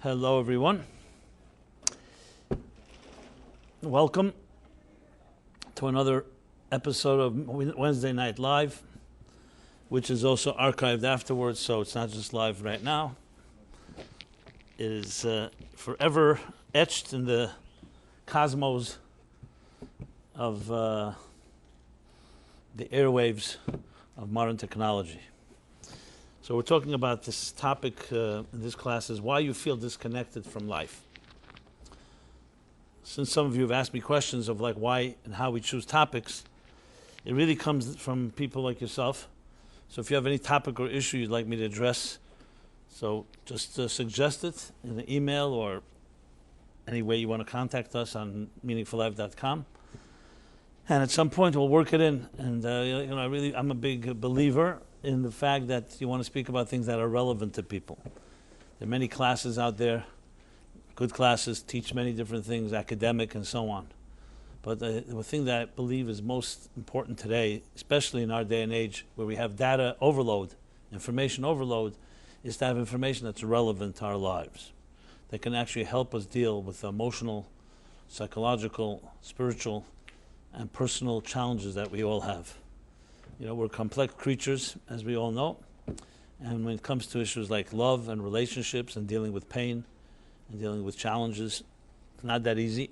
Hello, everyone. Welcome to another episode of Wednesday Night Live, which is also archived afterwards, so it's not just live right now. It is forever etched in the cosmos of the airwaves of modern technology. So we're talking about this topic in this class is why you feel disconnected from life. Since some of you have asked me questions of like why and how we choose topics, it really comes from people like yourself. So if you have any topic or issue you'd like me to address, so just suggest it in an email or any way you want to contact us on meaningfullife.com. And at some point we'll work it in. And I'm a big believer in the fact that you want to speak about things that are relevant to people. There are many classes out there, good classes, teach many different things, academic and so on. But the thing that I believe is most important today, especially in our day and age where we have data overload, information overload, is to have information that's relevant to our lives, that can actually help us deal with emotional, psychological, spiritual, and personal challenges that we all have. You know, we're complex creatures, as we all know, and when it comes to issues like love and relationships and dealing with pain and dealing with challenges, it's not that easy.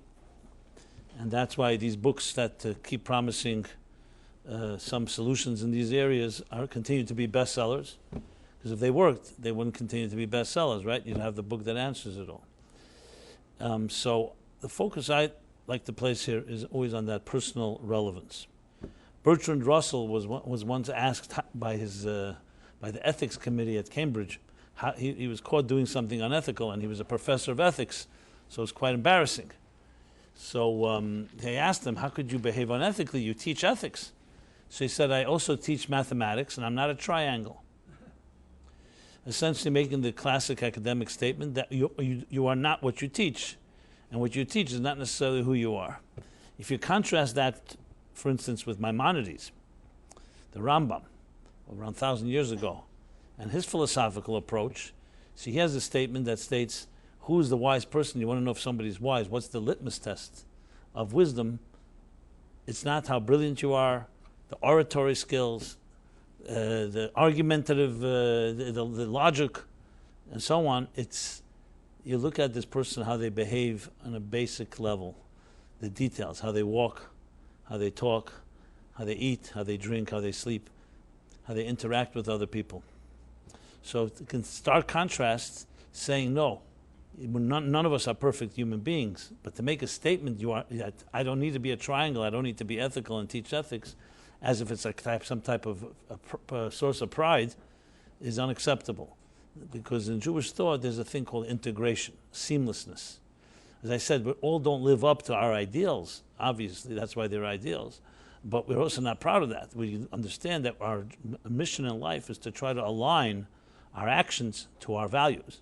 And that's why these books that keep promising some solutions in these areas continue to be bestsellers. Because if they worked, they wouldn't continue to be bestsellers, right? You'd have the book that answers it all. So the focus I like to place here is always on that personal relevance. Bertrand Russell was once asked by the ethics committee at Cambridge. He was caught doing something unethical, and he was a professor of ethics, so it was quite embarrassing. So they asked him, how could you behave unethically? You teach ethics. So he said, I also teach mathematics, and I'm not a triangle. Essentially making the classic academic statement that you are not what you teach, and what you teach is not necessarily who you are. If you contrast that, for instance, with Maimonides, the Rambam, around 1,000 years ago, and his philosophical approach, see, he has a statement that states, who is the wise person? You want to know if somebody's wise. What's the litmus test of wisdom? It's not how brilliant you are, the oratory skills, the argumentative, the logic, and so on. It's, you look at this person, how they behave on a basic level, the details, how they walk, how they talk, how they eat, how they drink, how they sleep, how they interact with other people. So it can stark contrast saying, no, none of us are perfect human beings, but to make a statement, that I don't need to be a triangle, I don't need to be ethical and teach ethics, as if it's some type of a source of pride, is unacceptable. Because in Jewish thought, there's a thing called integration, seamlessness. As I said, we all don't live up to our ideals. Obviously, that's why they're ideals. But we're also not proud of that. We understand that our mission in life is to try to align our actions to our values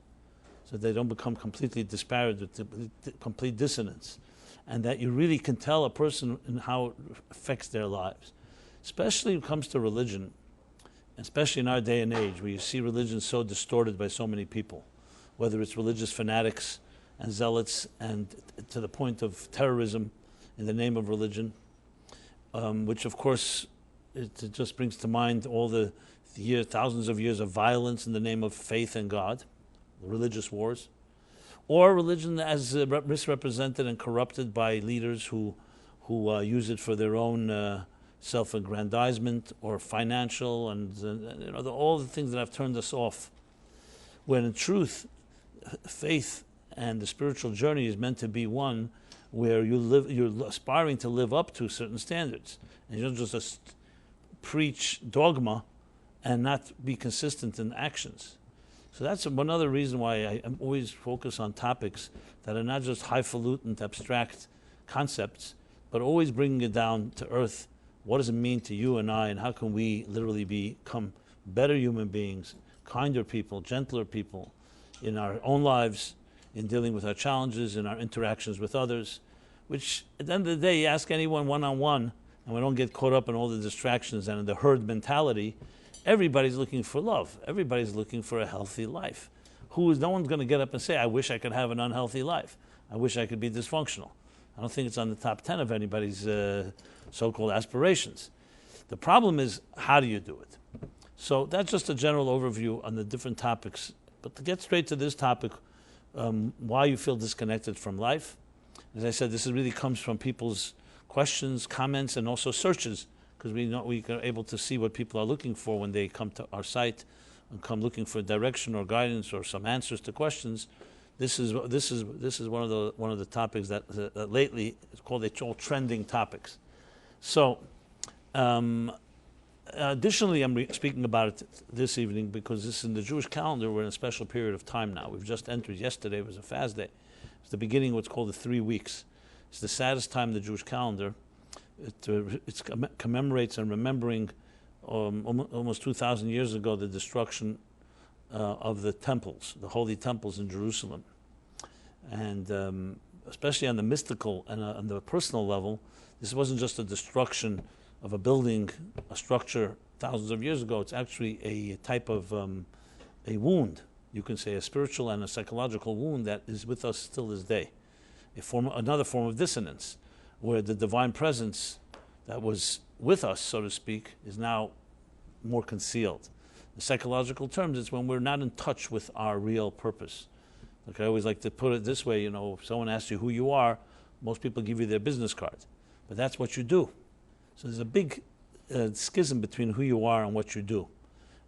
so they don't become completely disparate with complete dissonance. And that you really can tell a person in how it affects their lives. Especially when it comes to religion, especially in our day and age where you see religion so distorted by so many people, whether it's religious fanatics and zealots and to the point of terrorism in the name of religion, which of course it just brings to mind all the thousands of years of violence in the name of faith and God, religious wars, or religion as misrepresented and corrupted by leaders who use it for their own self-aggrandizement or financial and all the things that have turned us off. When in truth, faith and the spiritual journey is meant to be one where you're aspiring to live up to certain standards. And you don't just preach dogma and not be consistent in actions. So that's one other reason why I'm always focused on topics that are not just highfalutin, abstract concepts, but always bringing it down to earth. What does it mean to you and I, and how can we literally become better human beings, kinder people, gentler people in our own lives, in dealing with our challenges, in our interactions with others, which at the end of the day, you ask anyone one-on-one, and we don't get caught up in all the distractions and in the herd mentality, everybody's looking for love. Everybody's looking for a healthy life. No one's going to get up and say, I wish I could have an unhealthy life. I wish I could be dysfunctional. I don't think it's on the top 10 of anybody's so-called aspirations. The problem is, how do you do it? So that's just a general overview on the different topics. But to get straight to this topic, why you feel disconnected from life. As I said, this really comes from people's questions, comments, and also searches, because we are able to see what people are looking for when they come to our site and come looking for direction or guidance or some answers to questions. This is one of the topics that lately it's all trending topics. So, additionally, I'm speaking about it this evening because this is in the Jewish calendar. We're in a special period of time now. We've just entered. Yesterday was a fast day. It's the beginning of what's called the 3 weeks. It's the saddest time in the Jewish calendar. It commemorates and remembering almost 2,000 years ago the destruction of the temples, the holy temples in Jerusalem. And especially on the mystical and on the personal level, this wasn't just a destruction of a building, a structure thousands of years ago. It's actually a type of a wound, you can say, a spiritual and a psychological wound that is with us still this day. Another form of dissonance, where the divine presence that was with us, so to speak, is now more concealed. In psychological terms, it's when we're not in touch with our real purpose. Like I always like to put it this way, if someone asks you who you are, most people give you their business card. But that's what you do. So there's a big schism between who you are and what you do.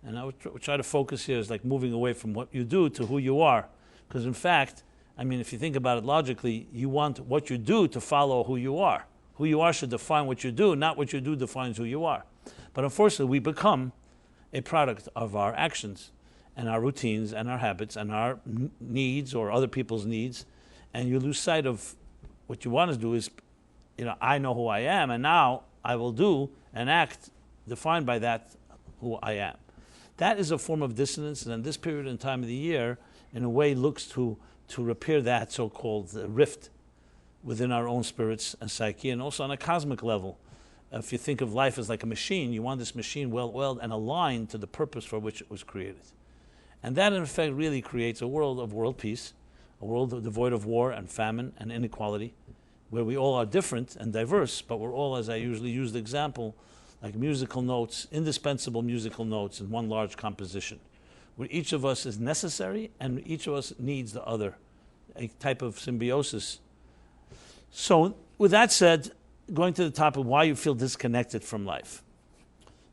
And I would try to focus here is like moving away from what you do to who you are. Because in fact, if you think about it logically, you want what you do to follow who you are. Who you are should define what you do, not what you do defines who you are. But unfortunately, we become a product of our actions and our routines and our habits and our needs or other people's needs. And you lose sight of what you want to do is, I know who I am, and now I will do and act defined by that who I am. That is a form of dissonance, and in this period in time of the year, in a way, looks to repair that so-called rift within our own spirits and psyche, and also on a cosmic level. If you think of life as like a machine, you want this machine well-oiled and aligned to the purpose for which it was created. And that, in effect, really creates a world of world peace, a world devoid of war and famine and inequality, where we all are different and diverse, but we're all, as I usually use the example, like musical notes, indispensable musical notes in one large composition, where each of us is necessary and each of us needs the other, a type of symbiosis. So, with that said, going to the topic of why you feel disconnected from life.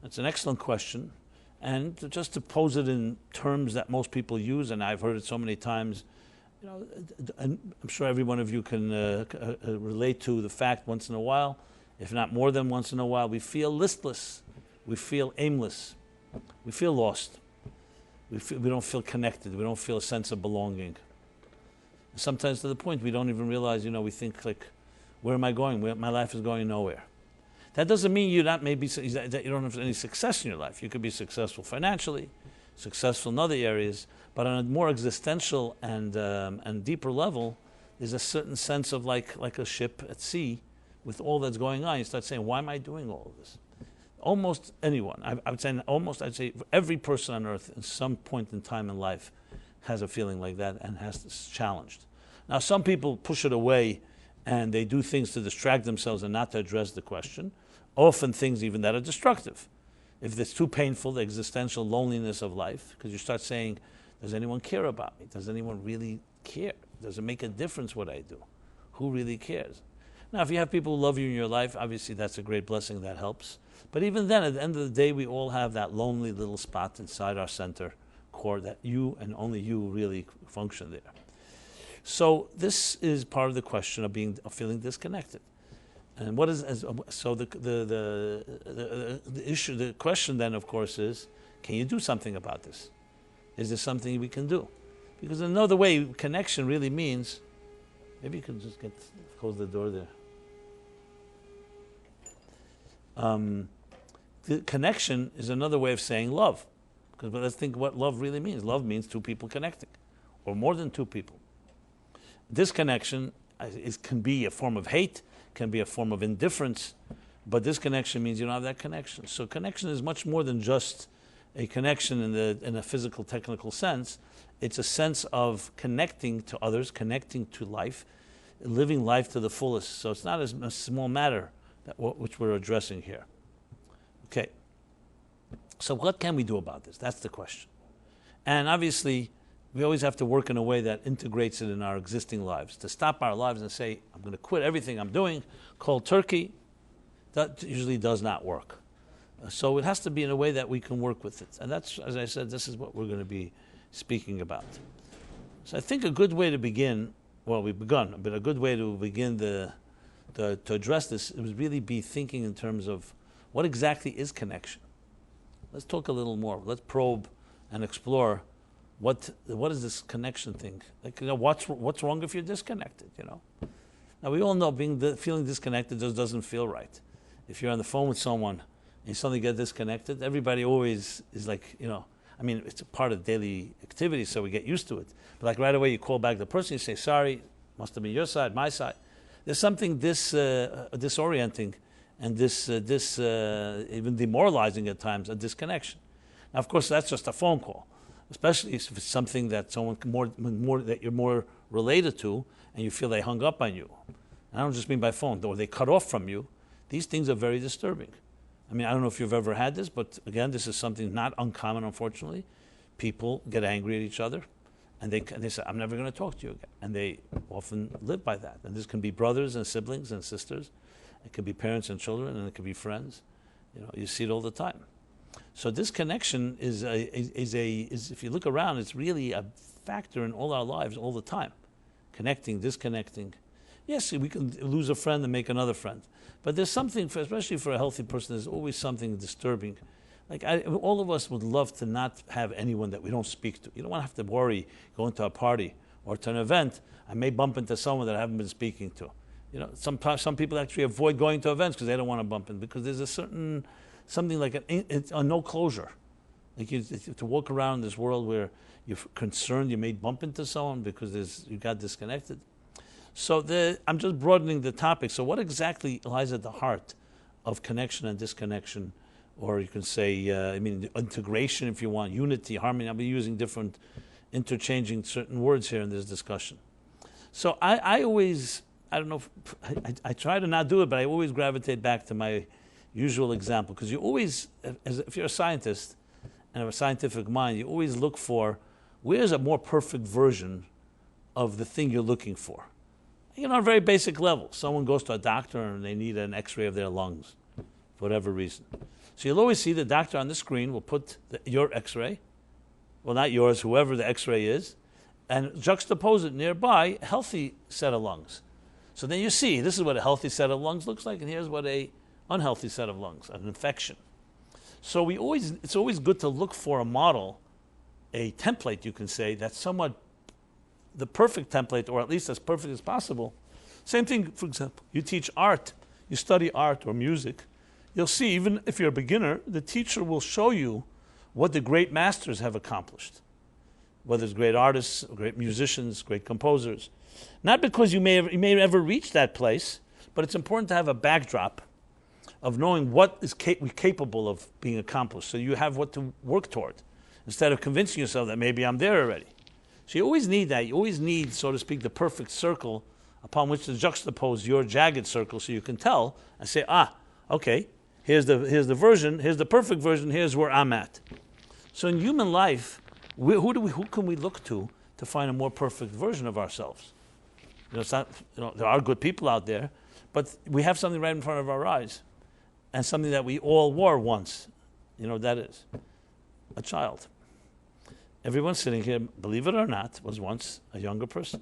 That's an excellent question. And just to pose it in terms that most people use, and I've heard it so many times, and I'm sure every one of you can relate to the fact once in a while, if not more than once in a while, we feel listless, we feel aimless, we feel lost, we don't feel connected, we don't feel a sense of belonging. Sometimes to the point we don't even realize, we think like, where am I going? My life is going nowhere. That doesn't mean that you don't have any success in your life. You could be successful financially, successful in other areas, but on a more existential and deeper level, there's a certain sense of like a ship at sea with all that's going on. You start saying, why am I doing all of this? Almost anyone, I'd say every person on earth at some point in time in life has a feeling like that and has this challenged. Now, some people push it away and they do things to distract themselves and not to address the question, often things even that are destructive. If it's too painful, the existential loneliness of life, because you start saying, does anyone care about me? Does anyone really care? Does it make a difference what I do? Who really cares? Now, if you have people who love you in your life, obviously that's a great blessing, that helps. But even then, at the end of the day, we all have that lonely little spot inside our center core that you and only you really function there. So this is part of the question of feeling disconnected. And what is so the issue? The question then, of course, is: can you do something about this? Is there something we can do? Because another way, connection really means. Maybe you can just close the door there. The connection is another way of saying love. Because let's think what love really means. Love means two people connecting, or more than two people. Disconnection can be a form of hate, can be a form of indifference, but disconnection means you don't have that connection. So connection is much more than just a connection in a physical, technical sense. It's a sense of connecting to others, connecting to life, living life to the fullest. So it's not a small matter which we're addressing here. Okay. So what can we do about this? That's the question. And obviously, we always have to work in a way that integrates it in our existing lives. To stop our lives and say, I'm going to quit everything I'm doing, cold turkey, that usually does not work. So it has to be in a way that we can work with it. And that's, as I said, this is what we're going to be speaking about. So I think a good way to begin, well, we've begun, but a good way to begin to address this would really be thinking in terms of what exactly is connection. Let's talk a little more. Let's probe and explore what is this connection thing. Like, what's wrong if you're disconnected? Now we all know feeling disconnected just doesn't feel right. If you're on the phone with someone and you suddenly get disconnected, everybody always is like, it's a part of daily activity, so we get used to it. But like right away, you call back the person, you say, sorry, must have been your side, my side. There's something disorienting and this even demoralizing at times, a disconnection. Now, of course, that's just a phone call, especially if it's something that someone more that you're more related to, and you feel they hung up on you. And I don't just mean by phone, or they cut off from you. These things are very disturbing. I don't know if you've ever had this, but again, this is something not uncommon, unfortunately. People get angry at each other, and they say, I'm never going to talk to you again. And they often live by that. And this can be brothers and siblings and sisters. It could be parents and children, and it could be friends. You see it all the time. So this connection is if you look around, it's really a factor in all our lives all the time. Connecting, disconnecting. Yes, we can lose a friend and make another friend. But there's something, especially for a healthy person, there's always something disturbing. Like all of us would love to not have anyone that we don't speak to. You don't want to have to worry going to a party or to an event. I may bump into someone that I haven't been speaking to. Some people actually avoid going to events because they don't want to bump in, because there's a certain something like a no closure. Like you to walk around this world where you're concerned you may bump into someone because you got disconnected. So I'm just broadening the topic. So what exactly lies at the heart of connection and disconnection, or you can say, integration if you want, unity, harmony. I'll be using different, interchanging certain words here in this discussion. So I always, I don't know, I try to not do it, but I always gravitate back to my usual example, because you always, if you're a scientist and have a scientific mind, you always look for where's a more perfect version of the thing you're looking for. On a very basic level, someone goes to a doctor and they need an x-ray of their lungs for whatever reason. So you'll always see the doctor on the screen will put your x-ray, well, not yours, whoever the x-ray is, and juxtapose it nearby a healthy set of lungs. So then you see, this is what a healthy set of lungs looks like, and here's what a unhealthy set of lungs, an infection. So it's always good to look for a model, a template, you can say, that's somewhat the perfect template, or at least as perfect as possible. Same thing, for example, you teach art, you study art or music, you'll see, even if you're a beginner, the teacher will show you what the great masters have accomplished, whether it's great artists, great musicians, great composers. Not because you may ever reach that place, but it's important to have a backdrop of knowing what is capable of being accomplished, so you have what to work toward, instead of convincing yourself that maybe I'm there already. So you always need that. You always need, so to speak, the perfect circle upon which to juxtapose your jagged circle, so you can tell and say, okay, here's the version, here's the perfect version, here's where I'm at. So in human life, who can we look to find a more perfect version of ourselves? It's not, there are good people out there, but we have something right in front of our eyes, and something that we all were once. That is a child. Everyone sitting here, believe it or not, was once a younger person.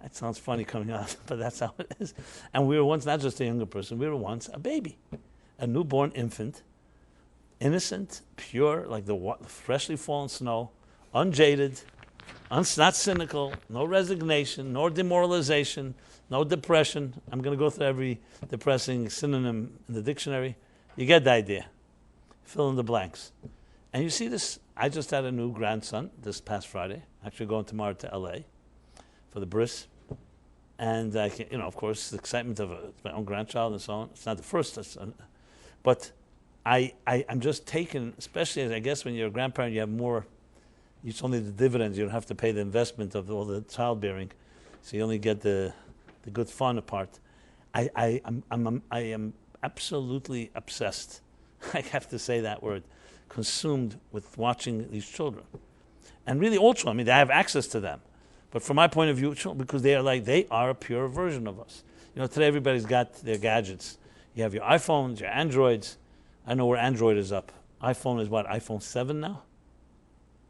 That sounds funny coming out, but that's how it is. And we were once not just a younger person, we were once a baby, a newborn infant, innocent, pure, like the freshly fallen snow, unjaded, not cynical, no resignation, no demoralization, no depression. I'm going to go through every depressing synonym in the dictionary. You get the idea. Fill in the blanks. And you see this, I just had a new grandson this past Friday, actually going tomorrow to LA for the bris. And, of course, the excitement of my own grandchild and so on. It's not the first, but I'm just taken, especially as I guess when you're a grandparent, you have more. It's only the dividends. You don't have to pay the investment of all the childbearing, so you only get the good fun part. I am absolutely obsessed. I have to say that word, consumed with watching these children, and really all children. I mean, I have access to them, but from my point of view, because they are a pure version of us. You know, today everybody's got their gadgets. You have your iPhones, your Androids. I know where Android is up. iPhone is what? iPhone 7 now?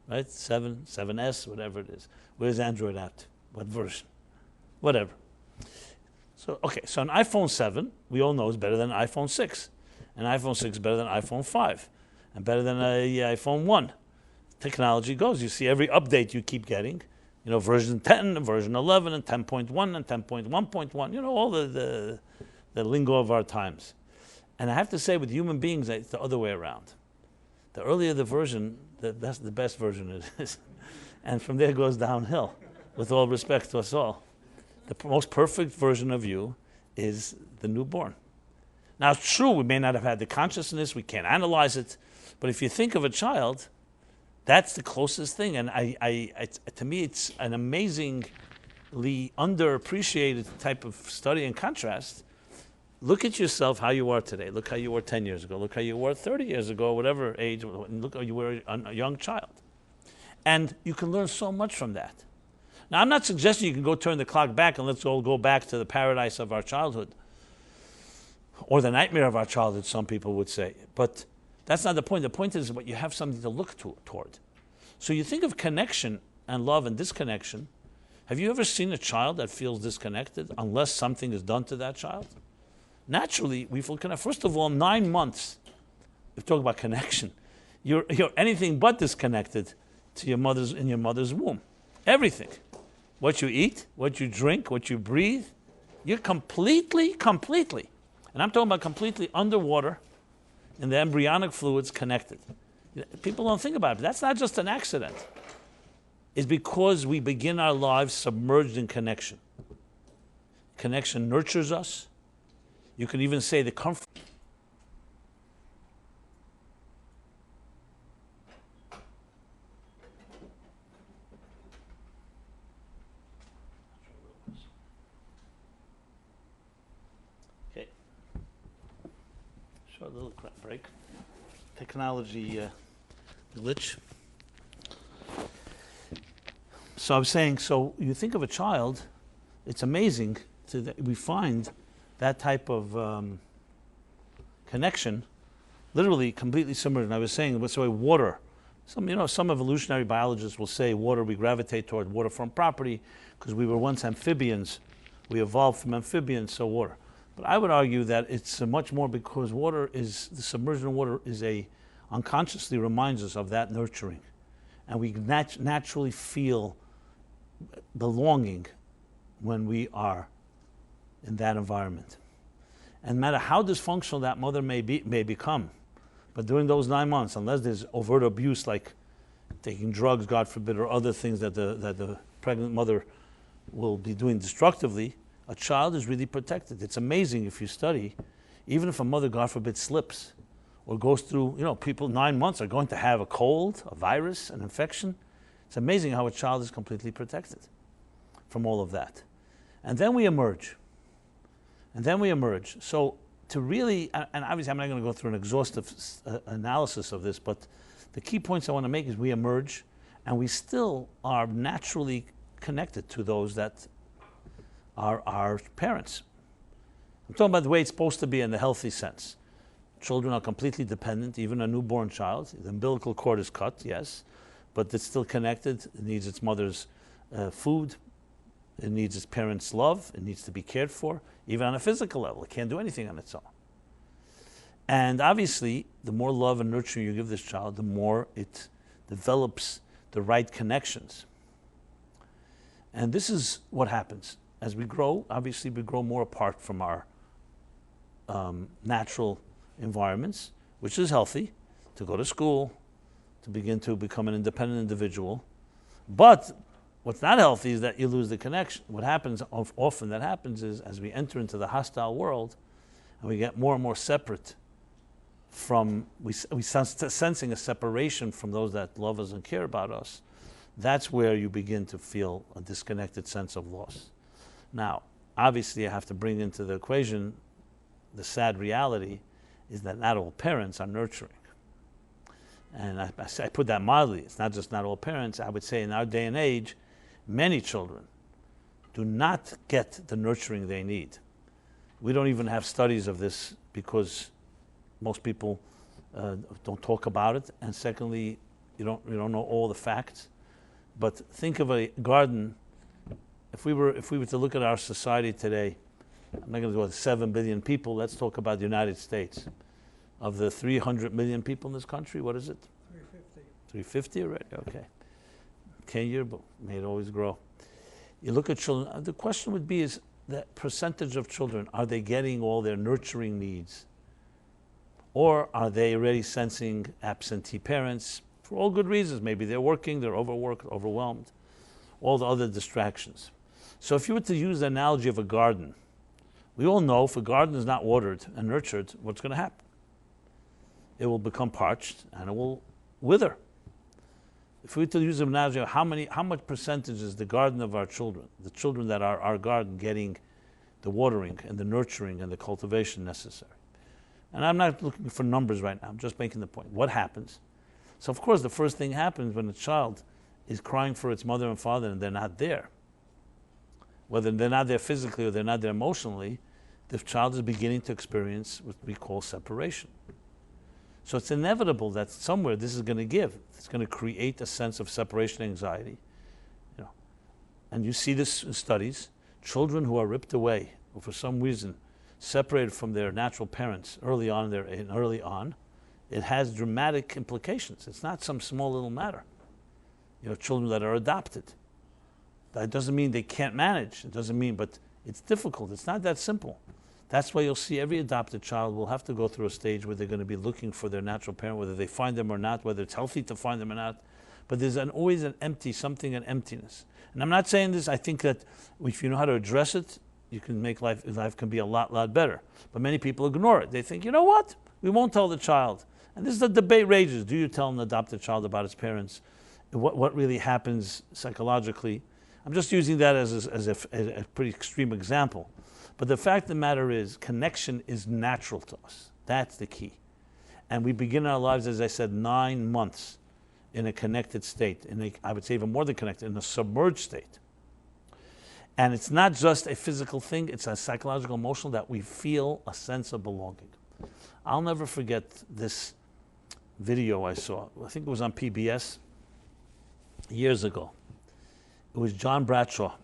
Right? 7, 7S, whatever it is. Where's Android at? What version? Whatever. So, okay, so an iPhone 7, we all know is better than an iPhone 6. An iPhone 6 is better than an iPhone 5. And better than an iPhone 1. Technology goes. You see every update you keep getting. You know, version 10, and version 11, and 10.1, and 10.1.1. You know, all the lingo of our times. And I have to say, with human beings, it's the other way around. The earlier the version, that's the best version it is. And from there it goes downhill, with all respect to us all. The most perfect version of you is the newborn. Now, it's true, we may not have had the consciousness, we can't analyze it, but if you think of a child, that's the closest thing. And to me, it's an amazingly underappreciated type of study and contrast. Look at yourself, how you are today. Look how you were 10 years ago. Look how you were 30 years ago, whatever age. Look how you were a young child. And you can learn so much from that. Now, I'm not suggesting you can go turn the clock back and let's all go back to the paradise of our childhood. Or the nightmare of our childhood, some people would say. But that's not the point. The point is what you have something to look toward. So you think of connection and love and disconnection. Have you ever seen a child that feels disconnected unless something is done to that child? Naturally, we feel connected. First of all, 9 months, we talk about connection. You're anything but disconnected to your mother's womb. Everything. What you eat, what you drink, what you breathe, you're completely, and I'm talking about completely underwater in the embryonic fluids connected. People don't think about it, but that's not just an accident. It's because we begin our lives submerged in connection. Connection nurtures us. You can even say the comfort. Okay. Short little break. Technology glitch. So I was saying, so you think of a child, it's amazing that we find that type of connection, literally completely similar. And I was saying, what's the way water? Some evolutionary biologists will say water. We gravitate toward waterfront property because we were once amphibians. We evolved from amphibians, so water. But I would argue that it's much more because the submersion in water is unconsciously reminds us of that nurturing, and we naturally feel belonging when we are in that environment. And no matter how dysfunctional that mother may become, but during those 9 months, unless there's overt abuse like taking drugs, God forbid, or other things that the pregnant mother will be doing destructively, a child is really protected. It's amazing if you study, even if a mother, God forbid, slips or goes through, people 9 months are going to have a cold, a virus, an infection. It's amazing how a child is completely protected from all of that. And then we emerge. So to really, and obviously I'm not going to go through an exhaustive analysis of this, but the key points I want to make is we emerge and we still are naturally connected to those that are our parents. I'm talking about the way it's supposed to be in the healthy sense. Children are completely dependent, even a newborn child. The umbilical cord is cut, yes, but it's still connected. It needs its mother's food. It needs its parents' love. It needs to be cared for, even on a physical level. It can't do anything on its own. And obviously, the more love and nurture you give this child, the more it develops the right connections. And this is what happens. As we grow, obviously we grow more apart from our natural environments, which is healthy, to go to school, to begin to become an independent individual. But what's not healthy is that you lose the connection. What happens, often that happens is as we enter into the hostile world and we get more and more separate we sensing a separation from those that love us and care about us, that's where you begin to feel a disconnected sense of loss. Now, obviously, I have to bring into the equation the sad reality is that not all parents are nurturing. And I put that mildly. It's not just not all parents. I would say in our day and age, many children do not get the nurturing they need. We don't even have studies of this because most people don't talk about it. And secondly, you don't know all the facts. But think of a garden. If we were to look at our society today, I'm not going to go with 7 billion people. Let's talk about the United States. Of the 300 million people in this country, what is it? 350 already? Okay. Yearbook. May it always grow. You look at children. The question would be is the percentage of children, are they getting all their nurturing needs? Or are they already sensing absentee parents for all good reasons? Maybe they're working, they're overworked, overwhelmed, all the other distractions. So if you were to use the analogy of a garden, we all know if a garden is not watered and nurtured, what's going to happen? It will become parched and it will wither. If we were to use an analogy of how much percentage is the garden of our children, the children that are our garden, getting the watering and the nurturing and the cultivation necessary? And I'm not looking for numbers right now, I'm just making the point. What happens? So of course the first thing happens when a child is crying for its mother and father and they're not there. Whether they're not there physically or they're not there emotionally, the child is beginning to experience what we call separation. So it's inevitable that somewhere this is going to give. It's going to create a sense of separation anxiety. And you see this in studies. Children who are ripped away or for some reason separated from their natural parents early on, it has dramatic implications. It's not some small little matter. Children that are adopted. That doesn't mean they can't manage. It doesn't mean, but it's difficult. It's not that simple. That's why you'll see every adopted child will have to go through a stage where they're going to be looking for their natural parent, whether they find them or not, whether it's healthy to find them or not. But there's always an emptiness. And I'm not saying this, I think that if you know how to address it, you can make life can be a lot better. But many people ignore it. They think, you know what? We won't tell the child. And this is the debate rages. Do you tell an adopted child about his parents? What really happens psychologically? I'm just using that as a pretty extreme example. But the fact of the matter is, connection is natural to us. That's the key. And we begin our lives, as I said, 9 months in a connected state. I would say even more than connected, in a submerged state. And it's not just a physical thing, it's a psychological, emotional, that we feel a sense of belonging. I'll never forget this video I saw. I think it was on PBS years ago. It was John Bradshaw,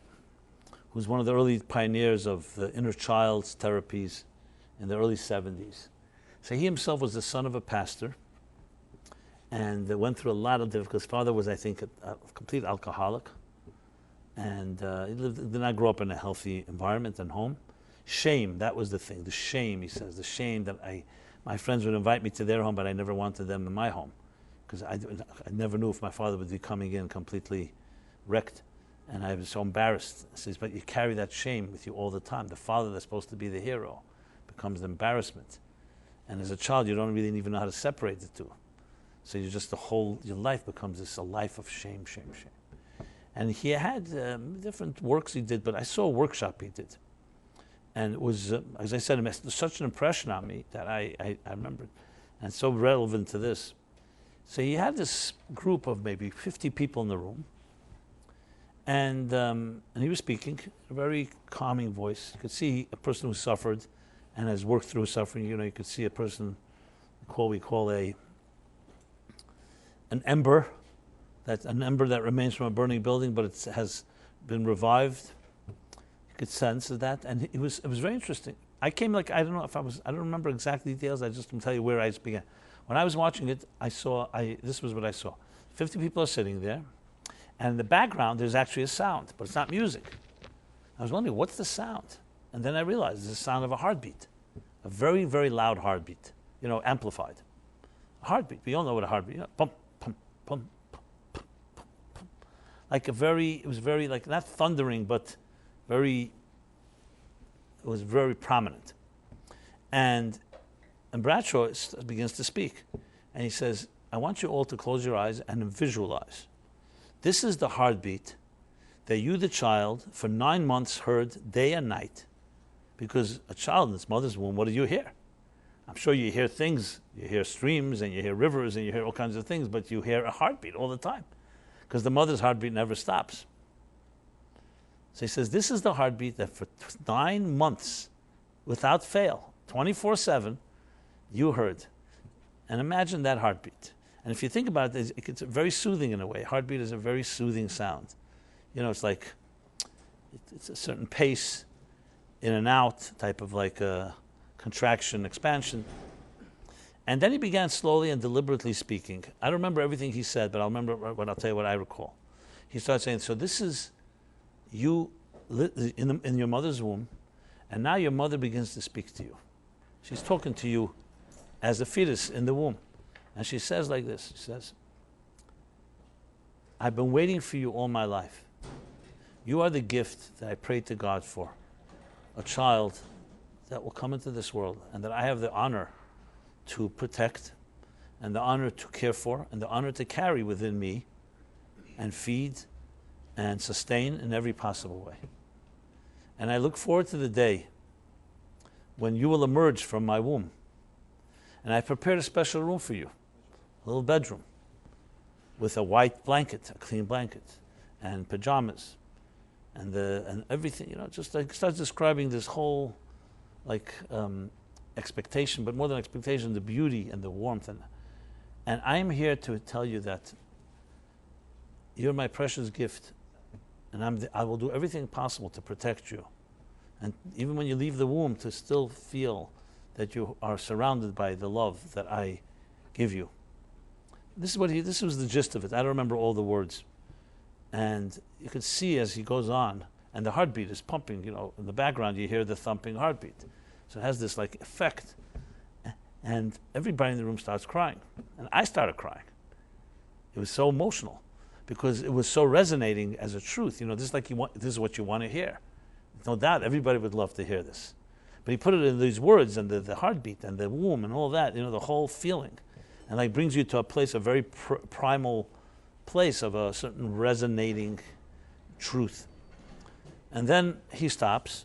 who's one of the early pioneers of the inner child's therapies in the early 70s. So he himself was the son of a pastor and went through a lot of difficulties. His father was, I think, a complete alcoholic. And he did not grow up in a healthy environment and home. Shame, that was the thing. The shame, he says, the shame that my friends would invite me to their home, but I never wanted them in my home. Because I never knew if my father would be coming in completely wrecked. And I was so embarrassed. He says, but you carry that shame with you all the time. The father that's supposed to be the hero becomes the embarrassment. And as a child, you don't really even know how to separate the two. So your life becomes a life of shame. And he had different works he did, but I saw a workshop he did. And it was, as I said, it made such an impression on me that I remembered. And so relevant to this. So he had this group of maybe 50 people in the room. And he was speaking, a very calming voice. You could see a person who suffered and has worked through suffering. You could see a person we call an ember, that remains from a burning building, but it has been revived. You could sense that, and it was very interesting. I don't remember exact details. I just can tell you where I began. When I was watching it, this was what I saw. 50 people are sitting there. And in the background, there's actually a sound, but it's not music. I was wondering, what's the sound? And then I realized it's the sound of a heartbeat, a very, very loud heartbeat, amplified. A heartbeat. We all know what a heartbeat is. Pump, pump, pump, pump, pump, pump, pump. It was very, not thundering, but it was very prominent. And And Bradshaw begins to speak. And he says, I want you all to close your eyes and visualize. This is the heartbeat that you, the child, for 9 months heard day and night. Because a child in its mother's womb, what do you hear? I'm sure you hear things. You hear streams and you hear rivers and you hear all kinds of things, but you hear a heartbeat all the time. Because the mother's heartbeat never stops. So he says, this is the heartbeat that for 9 months, without fail, 24/7, you heard. And imagine that heartbeat. And if you think about it, it's very soothing in a way. Heartbeat is a very soothing sound. You know, it's like, it's a certain pace, in and out, type of like a contraction, expansion. And then he began slowly and deliberately speaking. I don't remember everything he said, but I'll tell you what I recall. He started saying, so this is you in your mother's womb, and now your mother begins to speak to you. She's talking to you as a fetus in the womb. And she says like this, she says, I've been waiting for you all my life. You are the gift that I prayed to God for, a child that will come into this world and that I have the honor to protect and the honor to care for and the honor to carry within me and feed and sustain in every possible way. And I look forward to the day when you will emerge from my womb. And I prepared a special room for you, a little bedroom with a white blanket, a clean blanket, and pajamas, and everything. You know, just like starts describing this whole expectation, but more than expectation, the beauty and the warmth. And I'm here to tell you that you're my precious gift, and I will do everything possible to protect you. And even when you leave the womb, to still feel that you are surrounded by the love that I give you. This was the gist of it. I don't remember all the words. And you could see as he goes on, and the heartbeat is pumping, you know, in the background you hear the thumping heartbeat. So it has this like effect. And everybody in the room starts crying. And I started crying. It was so emotional because it was so resonating as a truth. You know, this is what you want to hear. No doubt everybody would love to hear this. But he put it in these words and the heartbeat and the womb and all that, you know, the whole feeling. And like brings you to a place, a very primal place of a certain resonating truth. And then he stops,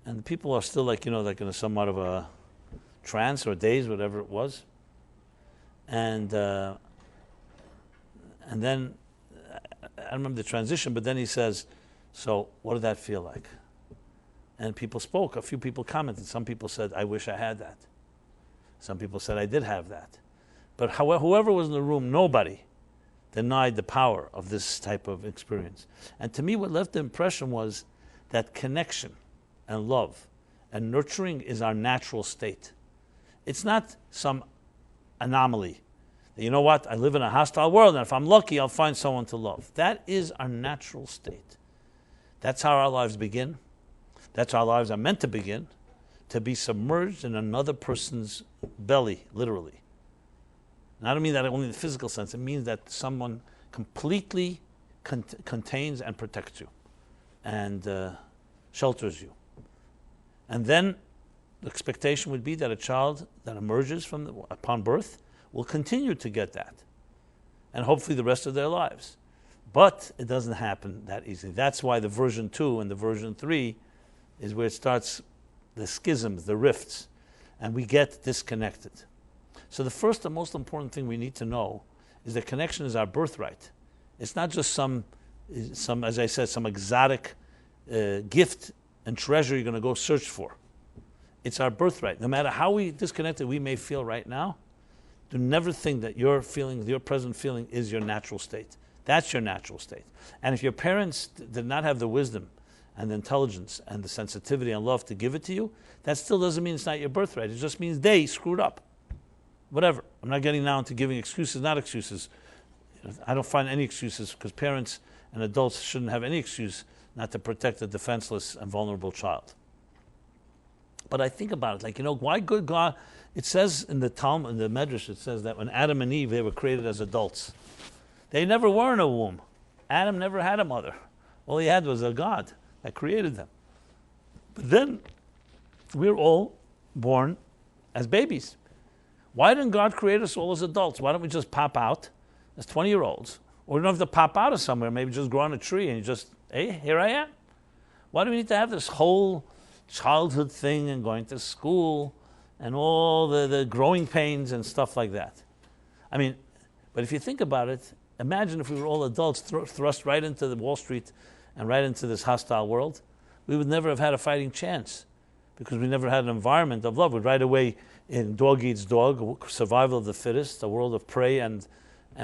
and the people are still like, you know, like in a somewhat of a trance or daze, whatever it was. And then, I don't remember the transition, but then he says, so what did that feel like? And people spoke. A few people commented. Some people said, I wish I had that. Some people said, I did have that. But whoever was in the room, nobody denied the power of this type of experience. And to me, what left the impression was that connection and love and nurturing is our natural state. It's not some anomaly. You know what? I live in a hostile world, and if I'm lucky, I'll find someone to love. That is our natural state. That's how our lives begin. That's how our lives are meant to begin, to be submerged in another person's belly, literally. And I don't mean that only in the physical sense. It means that someone completely contains and protects you and shelters you. And then the expectation would be that a child that emerges upon birth will continue to get that, and hopefully the rest of their lives. But it doesn't happen that easily. That's why the version 2 and the version 3 is where it starts the schisms, the rifts, and we get disconnected. So the first and most important thing we need to know is that connection is our birthright. It's not just some, as I said, some exotic gift and treasure you're going to go search for. It's our birthright. No matter how disconnected we may feel right now, do never think that your present feeling is your natural state. That's your natural state. And if your parents did not have the wisdom and the intelligence and the sensitivity and love to give it to you, that still doesn't mean it's not your birthright. It just means they screwed up. Whatever. I'm not getting now into giving excuses, not excuses. I don't find any excuses because parents and adults shouldn't have any excuse not to protect a defenseless and vulnerable child. But I think about it, like, you know, why good God? It says in the Talmud, in the Medrash, it says that when Adam and Eve, they were created as adults. They never were in a womb. Adam never had a mother. All he had was a God that created them. But then we're all born as babies. Why didn't God create us all as adults? Why don't we just pop out as 20-year-olds? Or you don't have to pop out of somewhere, maybe just grow on a tree and you just, hey, here I am. Why do we need to have this whole childhood thing and going to school and all the growing pains and stuff like that? I mean, but if you think about it, imagine if we were all adults thrust right into the Wall Street and right into this hostile world. We would never have had a fighting chance because we never had an environment of love. We'd right away in dog eats dog, survival of the fittest, a world of prey and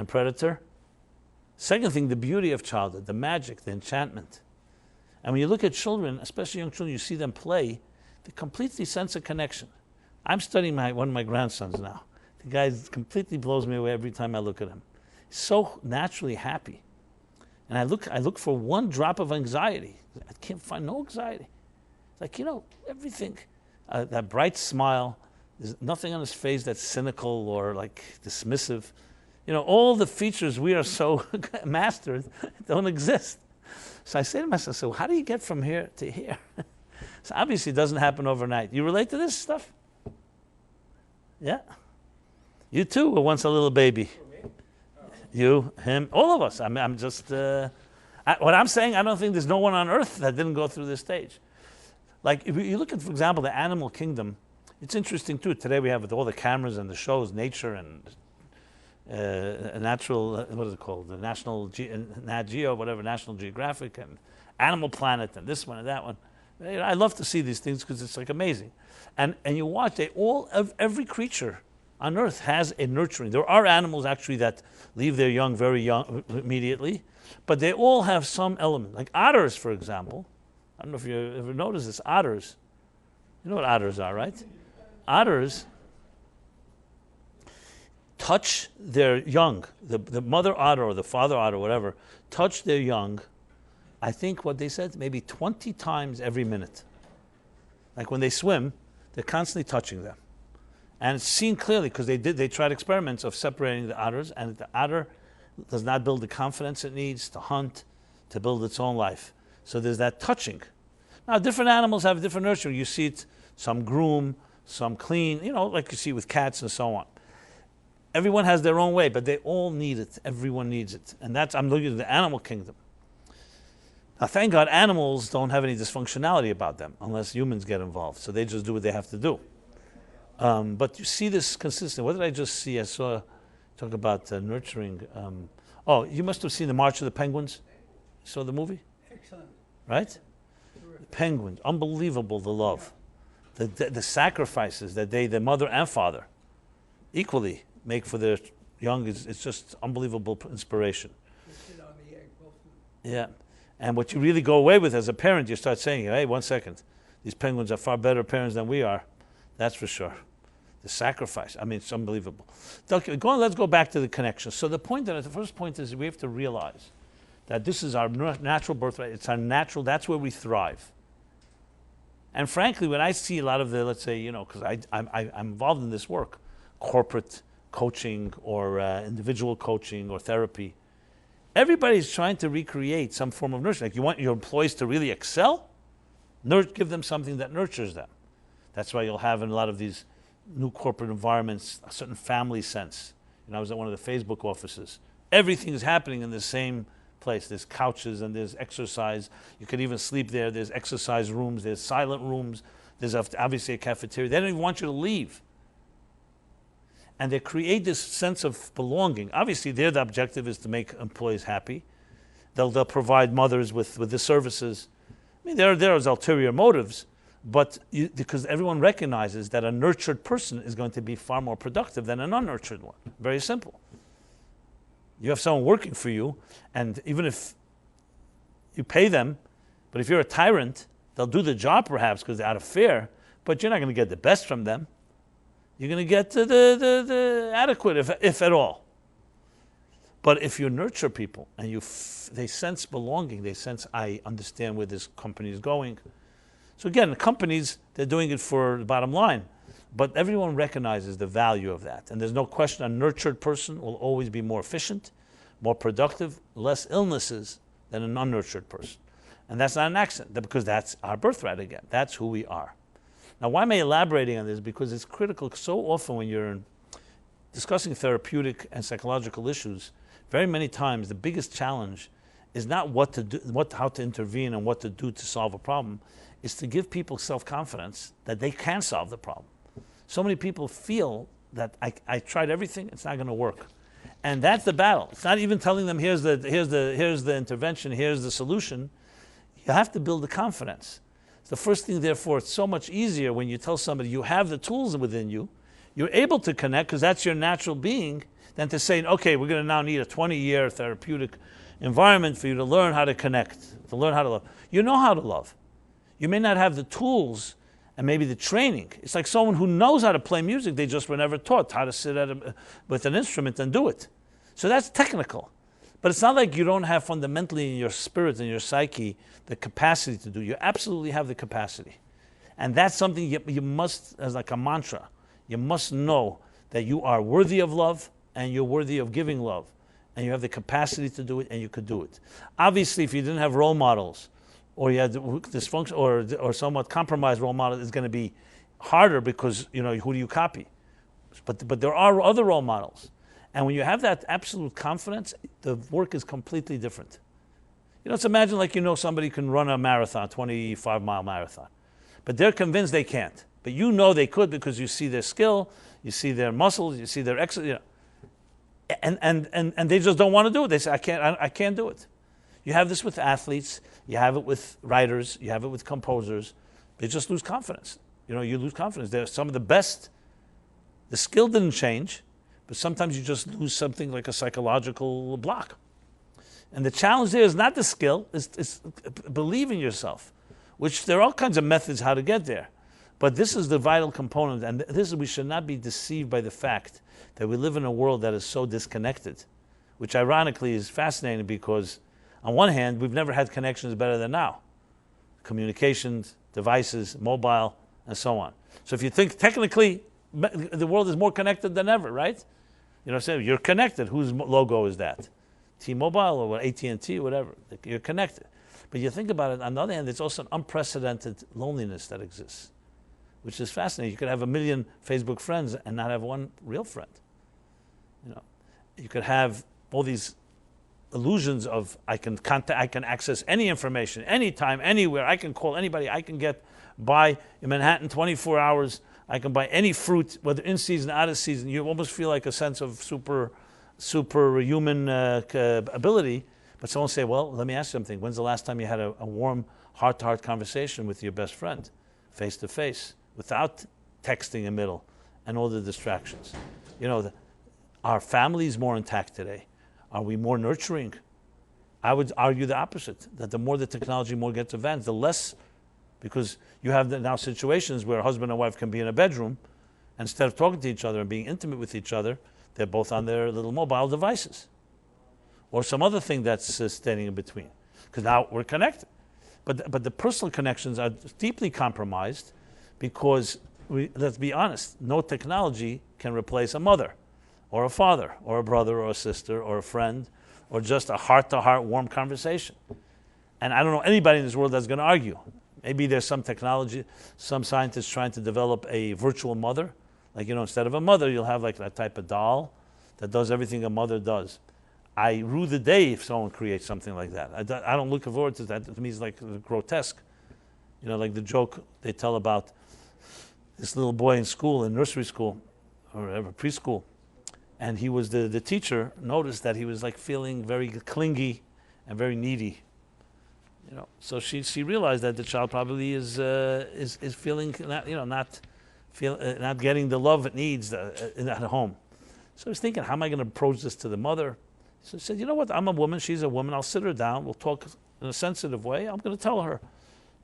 predator. Second thing, the beauty of childhood, the magic, the enchantment. And when you look at children, especially young children, you see them play, they completely sense a connection. I'm studying one of my grandsons now. The guy completely blows me away every time I look at him. He's so naturally happy. And I look for one drop of anxiety. I can't find no anxiety. It's like, everything. That bright smile, there's nothing on his face that's cynical or like dismissive. All the features we are so mastered don't exist. So I say to myself, so how do you get from here to here? So obviously it doesn't happen overnight. You relate to this stuff? Yeah. You too were once a little baby. You, him, all of us. I'm just, what I'm saying, I don't think there's no one on earth that didn't go through this stage. Like if you look at, for example, the animal kingdom, it's interesting too. Today we have with all the cameras and the shows, nature and a natural, what is it called? The Nat Geo, whatever, National Geographic and Animal Planet and this one and that one. I love to see these things because it's like amazing. And you watch, every creature on earth has a nurturing. There are animals actually that leave their young very young immediately, but they all have some element. Like otters, for example. I don't know if you ever noticed this. Otters. You know what otters are, right? Otters touch their young. The mother otter or the father otter, whatever, touch their young, I think what they said, maybe 20 times every minute. Like when they swim, they're constantly touching them. And it's seen clearly because they tried experiments of separating the otters, and the otter does not build the confidence it needs to hunt, to build its own life. So there's that touching. Now, different animals have different nurturing. You see it, some groom, some clean, like you see with cats and so on. Everyone has their own way, but they all need it. Everyone needs it. And I'm looking at the animal kingdom. Now, thank God, animals don't have any dysfunctionality about them unless humans get involved. So they just do what they have to do. But you see this consistent. What did I just see? I saw talk about nurturing. You must have seen the March of the Penguins. You saw the movie? Excellent. Right? The penguins. Unbelievable, the love. The sacrifices that the mother and father, equally make for their young. It's just unbelievable inspiration. Yeah. And what you really go away with as a parent, you start saying, hey, 1 second. These penguins are far better parents than we are. That's for sure. The sacrifice. I mean, it's unbelievable. Okay, let's go back to the connection. So the first point is we have to realize that this is our natural birthright. It's our natural, that's where we thrive. And frankly, when I see a lot of the, let's say, because I'm involved in this work, corporate coaching or individual coaching or therapy, everybody's trying to recreate some form of nurturing. Like you want your employees to really excel, give them something that nurtures them. That's why you'll have in a lot of these new corporate environments a certain family sense. I was at one of the Facebook offices. Everything is happening in the same place. There's couches and there's exercise. You could even sleep there. There's exercise rooms. There's silent rooms. There's obviously a cafeteria. They don't even want you to leave. And they create this sense of belonging. Obviously, the objective is to make employees happy. They'll provide mothers with the services. I mean, there's ulterior motives, but because everyone recognizes that a nurtured person is going to be far more productive than an unnurtured one. Very simple. You have someone working for you, and even if you pay them, but if you're a tyrant, they'll do the job perhaps because they're out of fear, but you're not going to get the best from them. You're going to get the adequate, if at all. But if you nurture people and they sense belonging, they sense, I understand where this company is going. So again, the companies, they're doing it for the bottom line. But everyone recognizes the value of that. And there's no question a nurtured person will always be more efficient, more productive, less illnesses than an unnurtured person. And that's not an accident, because that's our birthright again. That's who we are. Now, why am I elaborating on this? Because it's critical so often when you're discussing therapeutic and psychological issues. Very many times, the biggest challenge is not what to do, how to intervene, and what to do to solve a problem. Is to give people self-confidence that they can solve the problem. So many people feel that I tried everything; it's not going to work, and that's the battle. It's not even telling them here's the intervention, here's the solution. You have to build the confidence. The first thing, therefore, it's so much easier when you tell somebody you have the tools within you, you're able to connect because that's your natural being, than to say, okay, we're going to now need a 20-year therapeutic environment for you to learn how to connect, to learn how to love. You know how to love. You may not have the tools and maybe the training. It's like someone who knows how to play music, they just were never taught how to sit with an instrument and do it. So that's technical. But it's not like you don't have fundamentally in your spirit and your psyche the capacity to do. You absolutely have the capacity. And that's something you must, as like a mantra, you must know that you are worthy of love and you're worthy of giving love. And you have the capacity to do it and you could do it. Obviously, if you didn't have role models or you had dysfunction or somewhat compromised role models, it's going to be harder because, who do you copy? But there are other role models. And when you have that absolute confidence, the work is completely different. Let's imagine somebody can run a marathon, 25-mile marathon. But they're convinced they can't. But they could because you see their skill, you see their muscles, you see their exercise. And they just don't want to do it. They say, I can't do it. You have this with athletes, you have it with writers, you have it with composers. They just lose confidence. You lose confidence. They're some of the best. The skill didn't change. But sometimes you just lose something like a psychological block. And the challenge there is not the skill, it's believe in yourself, which there are all kinds of methods how to get there. But this is the vital component, and we should not be deceived by the fact that we live in a world that is so disconnected, which ironically is fascinating because on one hand, we've never had connections better than now. Communications, devices, mobile, and so on. So if you think technically, the world is more connected than ever, right? So you're connected. Whose logo is that? T-Mobile or AT&T, whatever. You're connected. But you think about it, on the other hand, there's also an unprecedented loneliness that exists, which is fascinating. You could have 1 million Facebook friends and not have one real friend. You could have all these illusions of I can access any information, anytime, anywhere. I can call anybody. I can get by in Manhattan 24 hours. I can buy any fruit, whether in season, out of season. You almost feel like a sense of superhuman ability. But someone say, well, let me ask you something. When's the last time you had a warm, heart-to-heart conversation with your best friend, face-to-face, without texting in the middle and all the distractions? Are families more intact today? Are we more nurturing? I would argue the opposite, that the more the technology more gets advanced, the less. Because you have now situations where a husband and wife can be in a bedroom, and instead of talking to each other and being intimate with each other, they're both on their little mobile devices. Or some other thing that's standing in between. Because now we're connected. But the personal connections are deeply compromised because, let's be honest, no technology can replace a mother, or a father, or a brother, or a sister, or a friend, or just a heart-to-heart warm conversation. And I don't know anybody in this world that's going to argue. Maybe there's some technology, some scientists trying to develop a virtual mother. Instead of a mother, you'll have like that type of doll that does everything a mother does. I rue the day if someone creates something like that. I don't look forward to that. To me, it's like grotesque. Like the joke they tell about this little boy in school, in nursery school, or whatever, preschool. And he was, the teacher noticed that he was like feeling very clingy and very needy. So she realized that the child probably is feeling not getting the love it needs at home. So I was thinking, how am I going to approach this to the mother? So I said, you know what? I'm a woman. She's a woman. I'll sit her down. We'll talk in a sensitive way. I'm going to tell her,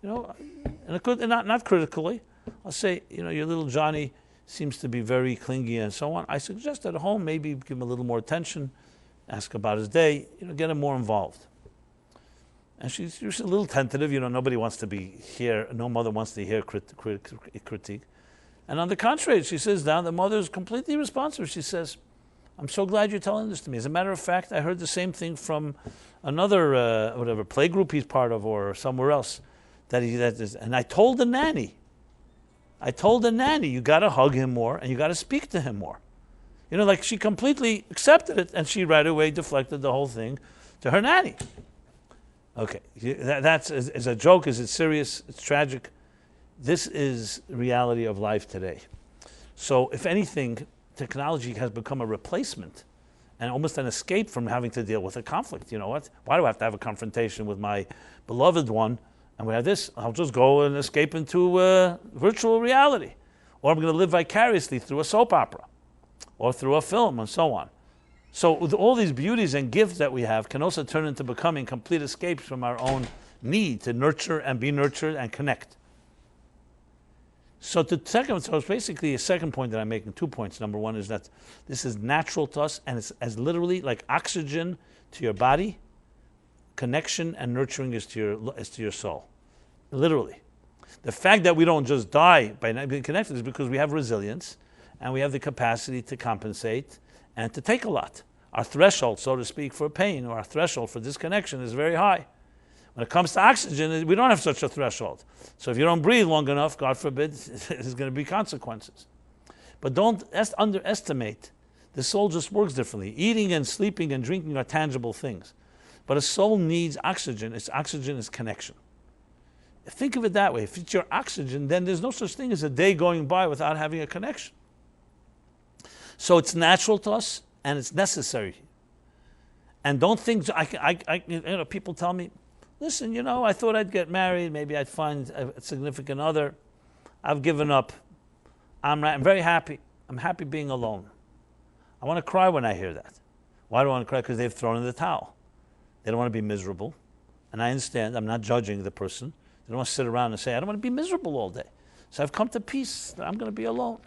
and not critically. I'll say, your little Johnny seems to be very clingy and so on. I suggest at home maybe give him a little more attention, ask about his day, get him more involved. And she's a little tentative. Nobody wants to be here. No mother wants to hear critique. And on the contrary, she sits down. The mother is completely responsive. She says, I'm so glad you're telling this to me. As a matter of fact, I heard the same thing from another play group he's part of or somewhere else. And I told the nanny. I told the nanny, you got to hug him more and you got to speak to him more. Like she completely accepted it, and she right away deflected the whole thing to her nanny. Okay, that's as a joke. Is it serious? It's tragic. This is the reality of life today. So if anything, technology has become a replacement and almost an escape from having to deal with a conflict. You know what? Why do I have to have a confrontation with my beloved one? And we have this. I'll just go and escape into virtual reality. Or I'm going to live vicariously through a soap opera or through a film and so on. So with all these beauties and gifts that we have can also turn into becoming complete escapes from our own need to nurture and be nurtured and connect. So it's basically a second point that I'm making, 2 points. Number one is that this is natural to us, and it's as literally like oxygen to your body. Connection and nurturing is to your soul. Literally. The fact that we don't just die by not being connected is because we have resilience and we have the capacity to compensate and to take a lot. Our threshold, so to speak, for pain, or our threshold for disconnection is very high. When it comes to oxygen, we don't have such a threshold. So if you don't breathe long enough, God forbid, there's going to be consequences. But don't underestimate. The soul just works differently. Eating and sleeping and drinking are tangible things. But a soul needs oxygen. Its oxygen is connection. Think of it that way. If it's your oxygen, then there's no such thing as a day going by without having a connection. So it's natural to us, and it's necessary. And don't think, people tell me, listen, I thought I'd get married. Maybe I'd find a significant other. I've given up. I'm very happy. I'm happy being alone. I want to cry when I hear that. Why do I want to cry? Because they've thrown in the towel. They don't want to be miserable. And I understand. I'm not judging the person. They don't want to sit around and say, I don't want to be miserable all day. So I've come to peace that I'm going to be alone.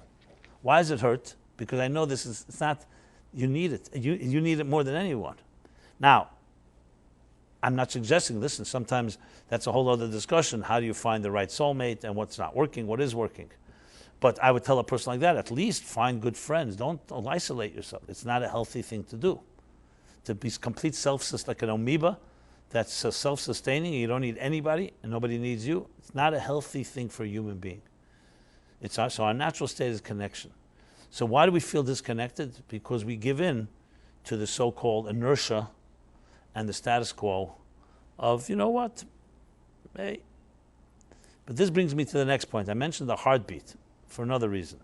Why does it hurt? Because I know it's not, you need it. You need it more than anyone. Now, I'm not suggesting, listen, sometimes that's a whole other discussion. How do you find the right soulmate and what's not working, what is working? But I would tell a person like that, at least find good friends. Don't isolate yourself. It's not a healthy thing to do. To be complete like an amoeba that's self-sustaining, you don't need anybody and nobody needs you. It's not a healthy thing for a human being. So our natural state is connection. So why do we feel disconnected? Because we give in to the so-called inertia and the status quo of, hey. But this brings me to the next point. I mentioned the heartbeat for another reason.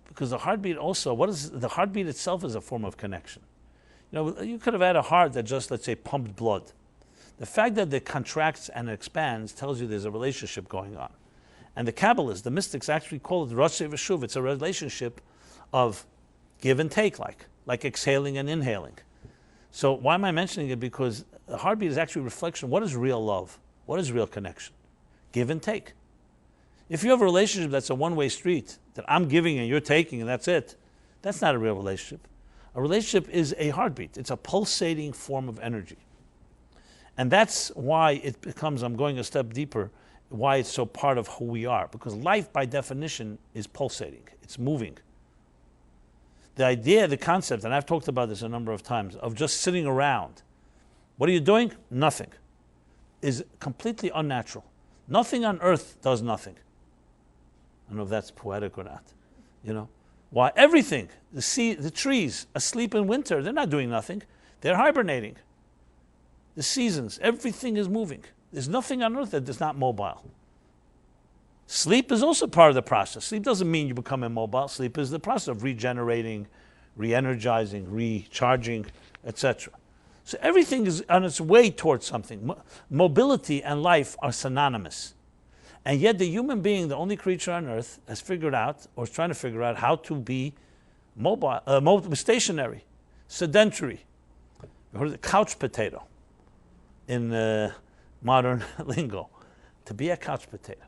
Because the heartbeat also, the heartbeat itself is a form of connection. You could have had a heart that just, let's say, pumped blood. The fact that it contracts and expands tells you there's a relationship going on. And the Kabbalists, the mystics, actually call it Rashi V'Shuv. It's a relationship of give and take, like exhaling and inhaling. So why am I mentioning it? Because the heartbeat is actually a reflection. What is real love? What is real connection? Give and take. If you have a relationship that's a one-way street, that I'm giving and you're taking and that's it, that's not a real relationship. A relationship is a heartbeat. It's a pulsating form of energy. And that's why it becomes, I'm going a step deeper, why it's so part of who we are. Because life, by definition, is pulsating. It's moving. The idea, the concept, and I've talked about this a number of times, of just sitting around. What are you doing? Nothing. Is completely unnatural. Nothing on earth does nothing. I don't know if that's poetic or not. Why? Everything. The sea, the trees, asleep in winter, they're not doing nothing. They're hibernating. The seasons, everything is moving. There's nothing on earth that is not mobile. Sleep is also part of the process. Sleep doesn't mean you become immobile. Sleep is the process of regenerating, re-energizing, recharging, etc. So everything is on its way towards something. Mobility and life are synonymous. And yet the human being, the only creature on earth, has figured out, or is trying to figure out, how to be mobile, stationary, sedentary. You heard of the couch potato in modern lingo. To be a couch potato.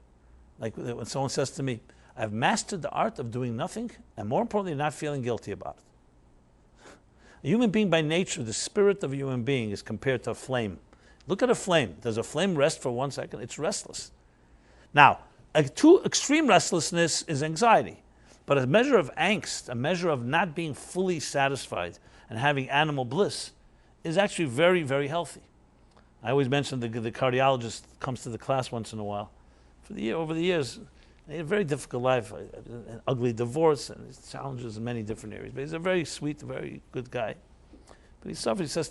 Like when someone says to me, I've mastered the art of doing nothing, and more importantly, not feeling guilty about it. A human being by nature, the spirit of a human being is compared to a flame. Look at a flame. Does a flame rest for 1 second? It's restless. Now, a too extreme restlessness is anxiety. But a measure of angst, a measure of not being fully satisfied and having animal bliss is actually very, very healthy. I always mention the cardiologist comes to the class once in a while. Over the years, He had a very difficult life, an ugly divorce, and his challenges in many different areas. But he's a very sweet, very good guy. But he suffered. He said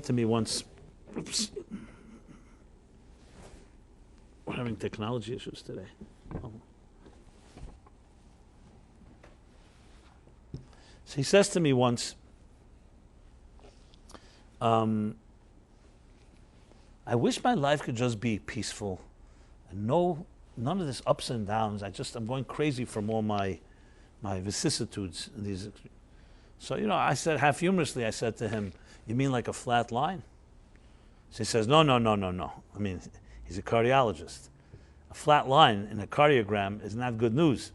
to me once, oops, we're having technology issues today. Oh. So he says to me once, I wish my life could just be peaceful and none of this ups and downs. I'm going crazy from all my vicissitudes. So, I said, half humorously, I said to him, you mean like a flat line? So he says, no. I mean, he's a cardiologist. A flat line in a cardiogram is not good news.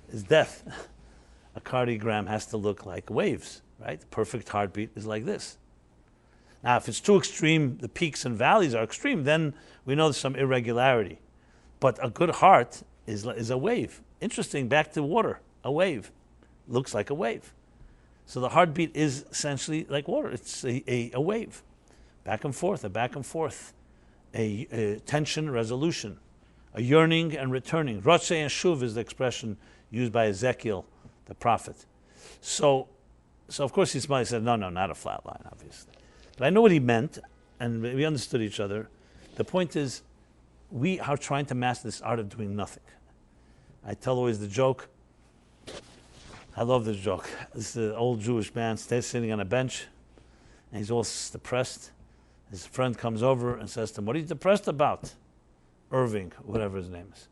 It's death. A cardiogram has to look like waves, right? The perfect heartbeat is like this. Now, if it's too extreme, the peaks and valleys are extreme, then we know there's some irregularity. But a good heart is a wave. Interesting, back to water, a wave. Looks like a wave. So the heartbeat is essentially like water. It's a wave. Back and forth, a tension, resolution, a yearning and returning. Rotzeh and shuv is the expression used by Ezekiel, the prophet. So of course he smiled. He said, no, not a flat line, obviously. But I know what he meant, and we understood each other. The point is, we are trying to master this art of doing nothing. I tell always the joke. I love this joke. This is an old Jewish man sitting on a bench, and he's all depressed. His friend comes over and says to him, what are you depressed about? Irving, whatever his name is.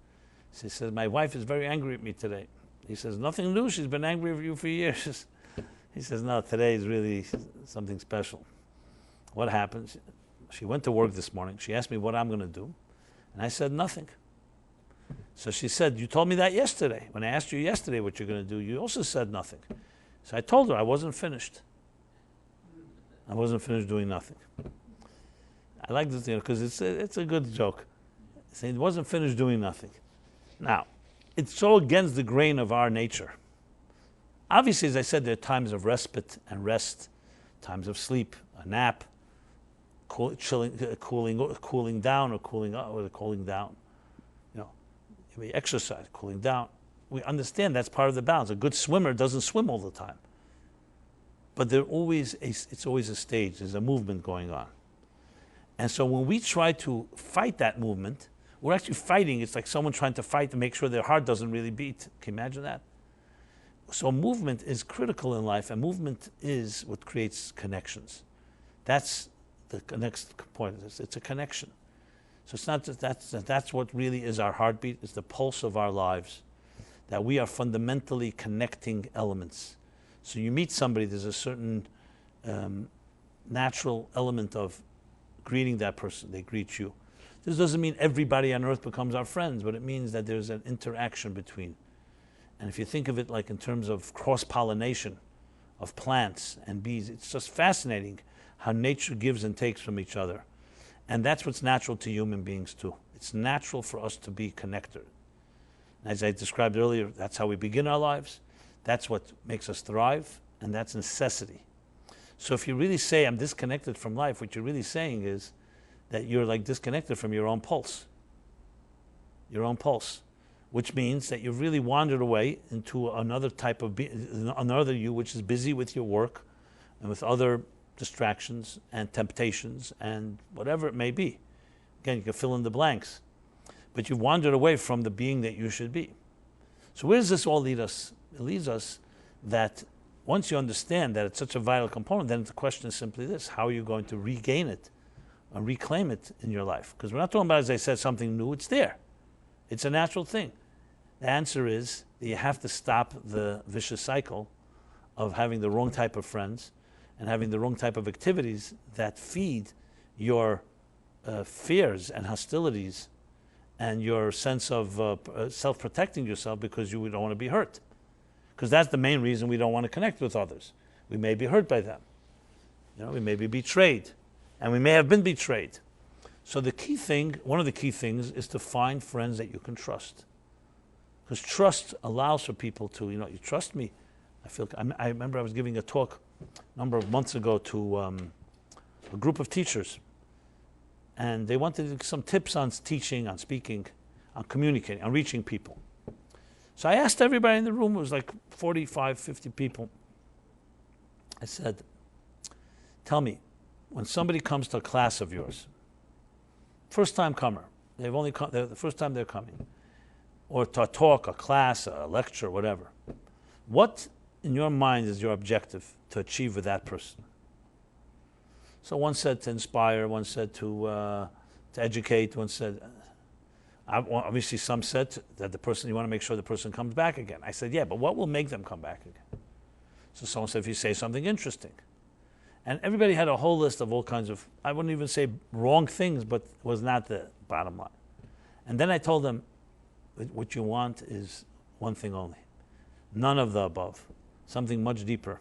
So he says, my wife is very angry at me today. He says, nothing new. She's been angry with you for years. He says, no, today is really something special. What happened? She went to work this morning. She asked me what I'm going to do. And I said, nothing. So she said, you told me that yesterday. When I asked you yesterday what you're going to do, you also said nothing. So I told her I wasn't finished. I wasn't finished doing nothing. I like this, because it's a good joke. Saying it wasn't finished doing nothing. Now, it's so against the grain of our nature. Obviously, as I said, there are times of respite and rest, times of sleep, a nap, cooling down or cooling up, or cooling down. We exercise, cooling down. We understand that's part of the balance. A good swimmer doesn't swim all the time. But it's always a stage. There's a movement going on. And so when we try to fight that movement, we're actually fighting. It's like someone trying to fight to make sure their heart doesn't really beat. Can you imagine that? So movement is critical in life, and movement is what creates connections. That's the next point. It's a connection. So it's not just that's what really is our heartbeat. It's the pulse of our lives, that we are fundamentally connecting elements. So you meet somebody, there's a certain natural element of greeting that person. They greet you. This doesn't mean everybody on earth becomes our friends, but it means that there's an interaction between. And if you think of it like in terms of cross-pollination of plants and bees, it's just fascinating how nature gives and takes from each other. And that's what's natural to human beings too. It's natural for us to be connected. As I described earlier, that's how we begin our lives. That's what makes us thrive, and that's necessity. So if you really say, I'm disconnected from life, what you're really saying is that you're like disconnected from your own pulse. Your own pulse. Which means that you've really wandered away into another type of another you, which is busy with your work and with other distractions and temptations and whatever it may be. Again, you can fill in the blanks. But you've wandered away from the being that you should be. So where does this all lead us? It leads us that once you understand that it's such a vital component, then the question is simply this: how are you going to regain it and reclaim it in your life? Because we're not talking about, as I said, something new. It's there. It's a natural thing. The answer is that you have to stop the vicious cycle of having the wrong type of friends and having the wrong type of activities that feed your fears and hostilities and your sense of self-protecting yourself because you don't want to be hurt. Because that's the main reason we don't want to connect with others. We may be hurt by them. We may be betrayed. And we may have been betrayed. So the key thing, one of the key things, is to find friends that you can trust. Because trust allows for people to, you trust me. I remember I was giving a talk a number of months ago to a group of teachers. And they wanted some tips on teaching, on speaking. on communicating, on reaching people. So I asked everybody in the room, it was like 45, 50 people. I said, tell me, when somebody comes to a class of yours, first time comer, they've only come, the first time they're coming, or to a talk, a class, a lecture, whatever, what in your mind is your objective to achieve with that person? So one said to inspire, one said to educate, one said, obviously some said that the person, you want to make sure the person comes back again. I said, yeah, but what will make them come back again? So someone said, if you say something interesting. And everybody had a whole list of all kinds of, I wouldn't even say wrong things, but it was not the bottom line. And then I told them, what you want is one thing only. None of the above. Something much deeper.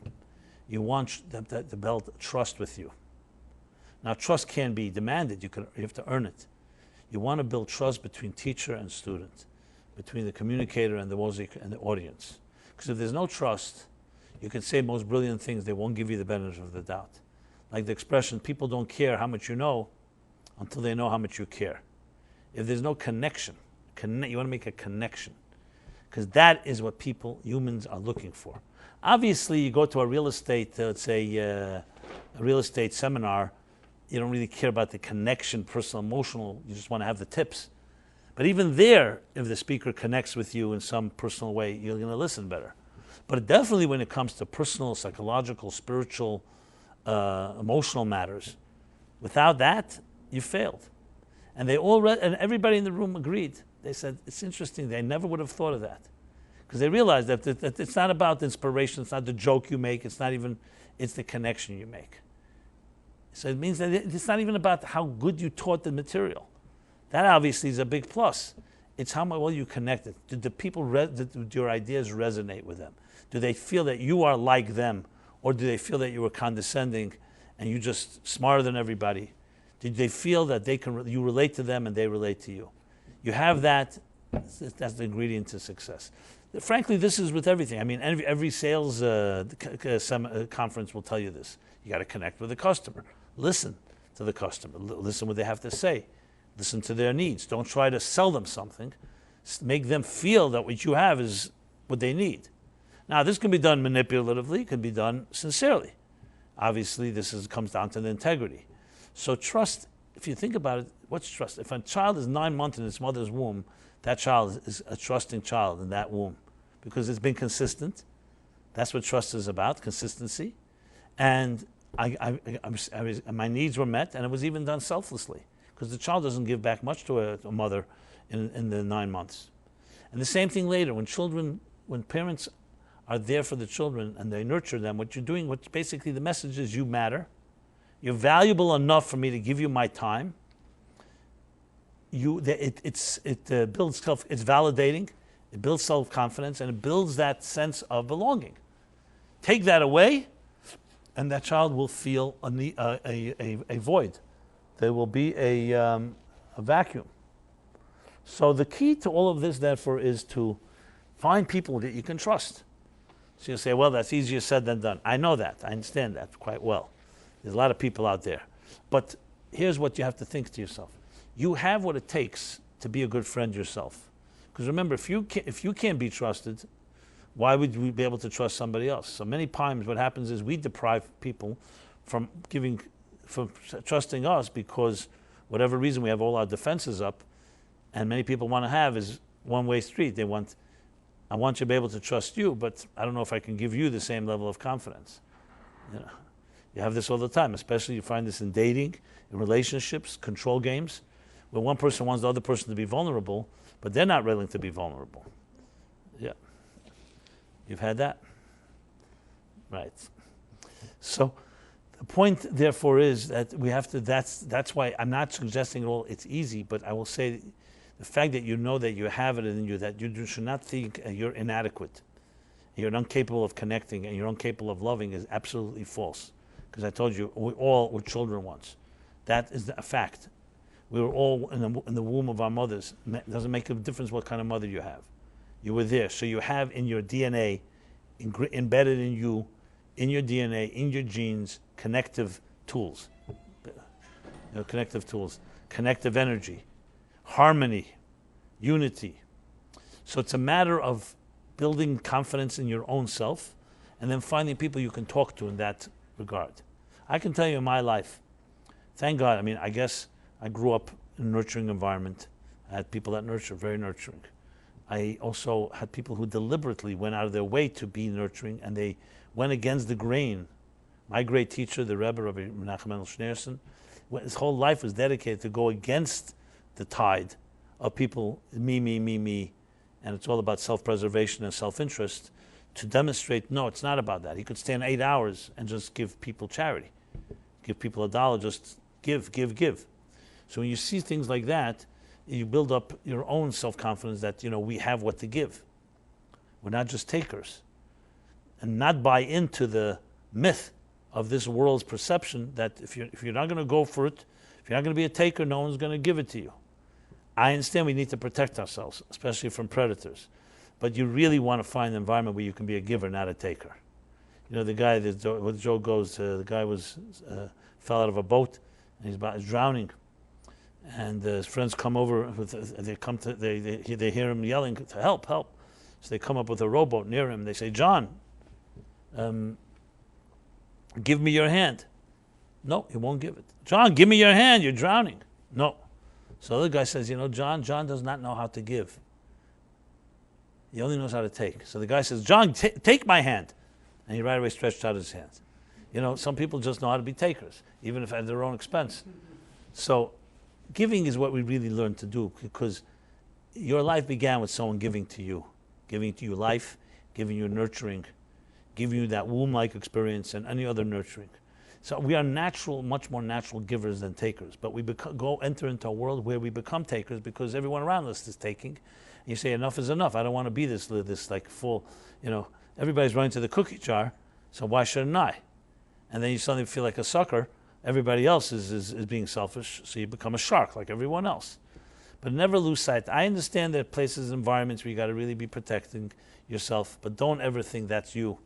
You want them to build trust with you. Now, trust can be demanded. You have to earn it. You want to build trust between teacher and student, between the communicator and the audience. Because if there's no trust, you can say most brilliant things, they won't give you the benefit of the doubt. Like the expression, people don't care how much you know until they know how much you care. If there's no connection, you want to make a connection. Because that is what humans are looking for. Obviously, you go to a real estate, let's say a real estate seminar, you don't really care about the connection, personal, emotional, you just want to have the tips. But even there, if the speaker connects with you in some personal way, you're going to listen better. But definitely when it comes to personal, psychological, spiritual, emotional matters, without that, you failed. And and everybody in the room agreed. They said, it's interesting, they never would have thought of that. Because they realized that it's not about the inspiration, it's not the joke you make, it's the connection you make. So it means that it's not even about how good you taught the material. That obviously is a big plus. It's how well you connected. Did the people, did your ideas resonate with them? Do they feel that you are like them? Or do they feel that you were condescending and you just smarter than everybody? Did they feel that you relate to them and they relate to you? You have that, that's the ingredient to success. Frankly, this is with everything. I mean, every sales conference will tell you this. You got to connect with the customer. Listen to the customer. Listen what they have to say. Listen to their needs. Don't try to sell them something. Make them feel that what you have is what they need. Now, this can be done manipulatively. It can be done sincerely. Obviously, comes down to the integrity. So trust, if you think about it, what's trust? If a child is 9 months in its mother's womb, that child is a trusting child in that womb because it's been consistent. That's what trust is about, consistency. And my needs were met, and it was even done selflessly because the child doesn't give back much to a mother in the 9 months. And the same thing later, when parents are there for the children and they nurture them, what you're doing, basically the message is you matter. You're valuable enough for me to give you my time. It builds it's validating, it builds self-confidence, and it builds that sense of belonging. Take that away, and that child will feel a void. There will be a vacuum. So the key to all of this, therefore, is to find people that you can trust. So you'll say, well, that's easier said than done. I know that. I understand that quite well. There's a lot of people out there. But here's what you have to think to yourself. You have what it takes to be a good friend yourself. Because remember, if you can't be trusted, why would we be able to trust somebody else? So many times what happens is we deprive people from trusting us because whatever reason we have all our defenses up, and many people want to have is one-way street. I want you to be able to trust you, but I don't know if I can give you the same level of confidence. You have this all the time, especially you find this in dating, in relationships, control games, where one person wants the other person to be vulnerable, but they're not willing to be vulnerable. Yeah. You've had that? Right. So the point, therefore, is that we have to, that's why I'm not suggesting at all it's easy, but I will say the fact that you know that you have it in you, that you should not think you're inadequate, you're incapable of connecting, and you're incapable of loving is absolutely false. Because I told you, we all were children once. That is a fact. We were all in the womb of our mothers. It doesn't make a difference what kind of mother you have. You were there. So you have in your DNA, embedded in you, in your DNA, in your genes, connective tools. Connective tools, connective energy, harmony. unity. So it's a matter of building confidence in your own self and then finding people you can talk to in that regard. I can tell you in my life, thank God, I mean, I guess I grew up in a nurturing environment. I had people that nurture, very nurturing. I also had people who deliberately went out of their way to be nurturing, and they went against the grain. My great teacher, the Rebbe, Rabbi Jacobson, his whole life was dedicated to go against the tide of people, me, and it's all about self-preservation and self-interest, to demonstrate, no, it's not about that. He could stand 8 hours and just give people charity, give people $1, just give. So when you see things like that, you build up your own self-confidence that, we have what to give. We're not just takers. And not buy into the myth of this world's perception that if you're not going to go for it, if you're not going to be a taker, no one's going to give it to you. I understand we need to protect ourselves, especially from predators. But you really want to find an environment where you can be a giver, not a taker. The guy, the joke goes, the guy fell out of a boat, and he's drowning. And his friends come over, they hear him yelling, help. So they come up with a rowboat near him. They say, John, give me your hand. No, he won't give it. John, give me your hand, you're drowning. No. So the other guy says, John does not know how to give. He only knows how to take. So the guy says, John, take my hand. And he right away stretched out his hand. Some people just know how to be takers, even if at their own expense. So giving is what we really learn to do, because your life began with someone giving to you life, giving you nurturing, giving you that womb-like experience and any other nurturing. So we are much more natural givers than takers. But we enter into a world where we become takers because everyone around us is taking. And you say, enough is enough. I don't want to be this like full, everybody's running to the cookie jar, so why shouldn't I? And then you suddenly feel like a sucker. Everybody else is being selfish, so you become a shark like everyone else. But never lose sight. I understand that places, environments where you got to really be protecting yourself, but don't ever think that's you.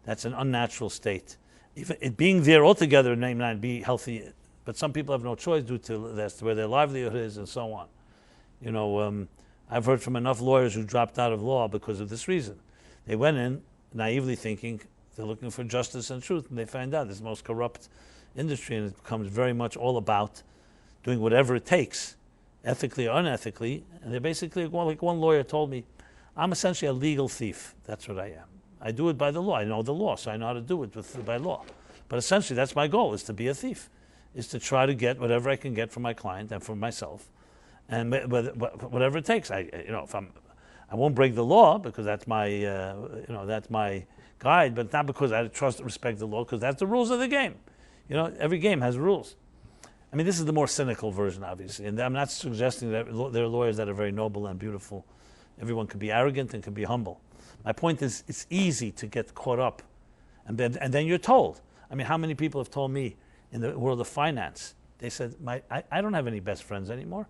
That's an unnatural state. Even it being there altogether may not be healthy, but some people have no choice due to that's where their livelihood is and so on. I've heard from enough lawyers who dropped out of law because of this reason. They went in naively thinking they're looking for justice and truth, and they find out it's the most corrupt industry, and it becomes very much all about doing whatever it takes, ethically or unethically. And they're basically, like one lawyer told me, I'm essentially a legal thief. That's what I am. I do it by the law. I know the law, so I know how to do it by law. But essentially, that's my goal, is to be a thief, is to try to get whatever I can get from my client and from myself, and whatever it takes. I won't break the law because that's my guide, but not because I respect the law, because that's the rules of the game. Every game has rules. I mean, this is the more cynical version, obviously, and I'm not suggesting that there are lawyers that are very noble and beautiful. Everyone can be arrogant and can be humble. My point is, it's easy to get caught up, and then you're told. I mean, how many people have told me in the world of finance? They said, I don't have any best friends anymore.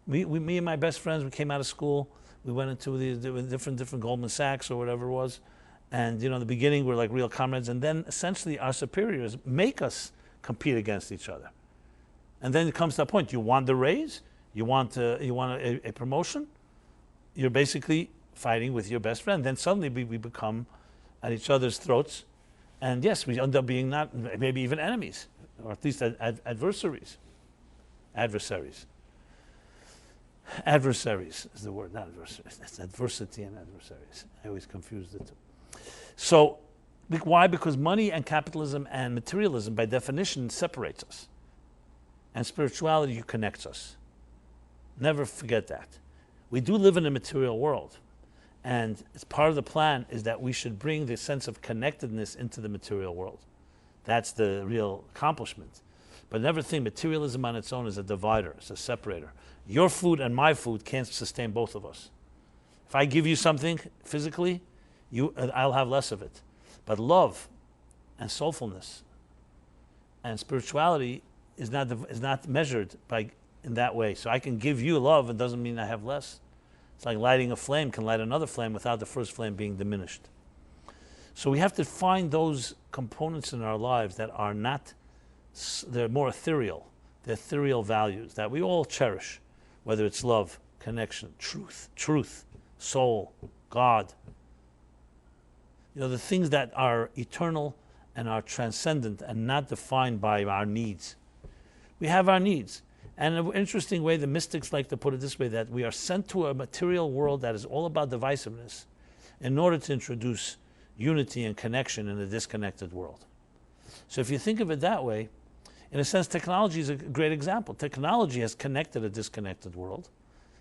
Me and my best friends, we came out of school. We went into the different Goldman Sachs or whatever it was, and in the beginning we're like real comrades, and then essentially our superiors make us compete against each other. And then it comes to a point: you want the raise, you want a promotion. You're basically fighting with your best friend. Then suddenly we become at each other's throats, and yes, we end up being not maybe even enemies, or at least adversaries. Adversaries is the word, not adversaries. That's adversity and adversaries. I always confuse the two. So, why? Because money and capitalism and materialism, by definition, separates us. And spirituality connects us. Never forget that. We do live in a material world. And it's part of the plan is that we should bring the sense of connectedness into the material world. That's the real accomplishment. But never think materialism on its own is a divider, it's a separator. Your food and my food can't sustain both of us. If I give you something physically, I'll have less of it. But love and soulfulness and spirituality is not measured in that way. So I can give you love, it doesn't mean I have less. It's like lighting a flame can light another flame without the first flame being diminished. So we have to find those components in our lives that are not, they're more ethereal. They're ethereal values that we all cherish, whether it's love, connection, truth, soul, God. The things that are eternal and are transcendent and not defined by our needs. We have our needs. And an interesting way, the mystics like to put it this way, that we are sent to a material world that is all about divisiveness in order to introduce unity and connection in a disconnected world. So if you think of it that way, in a sense, technology is a great example. Technology has connected a disconnected world.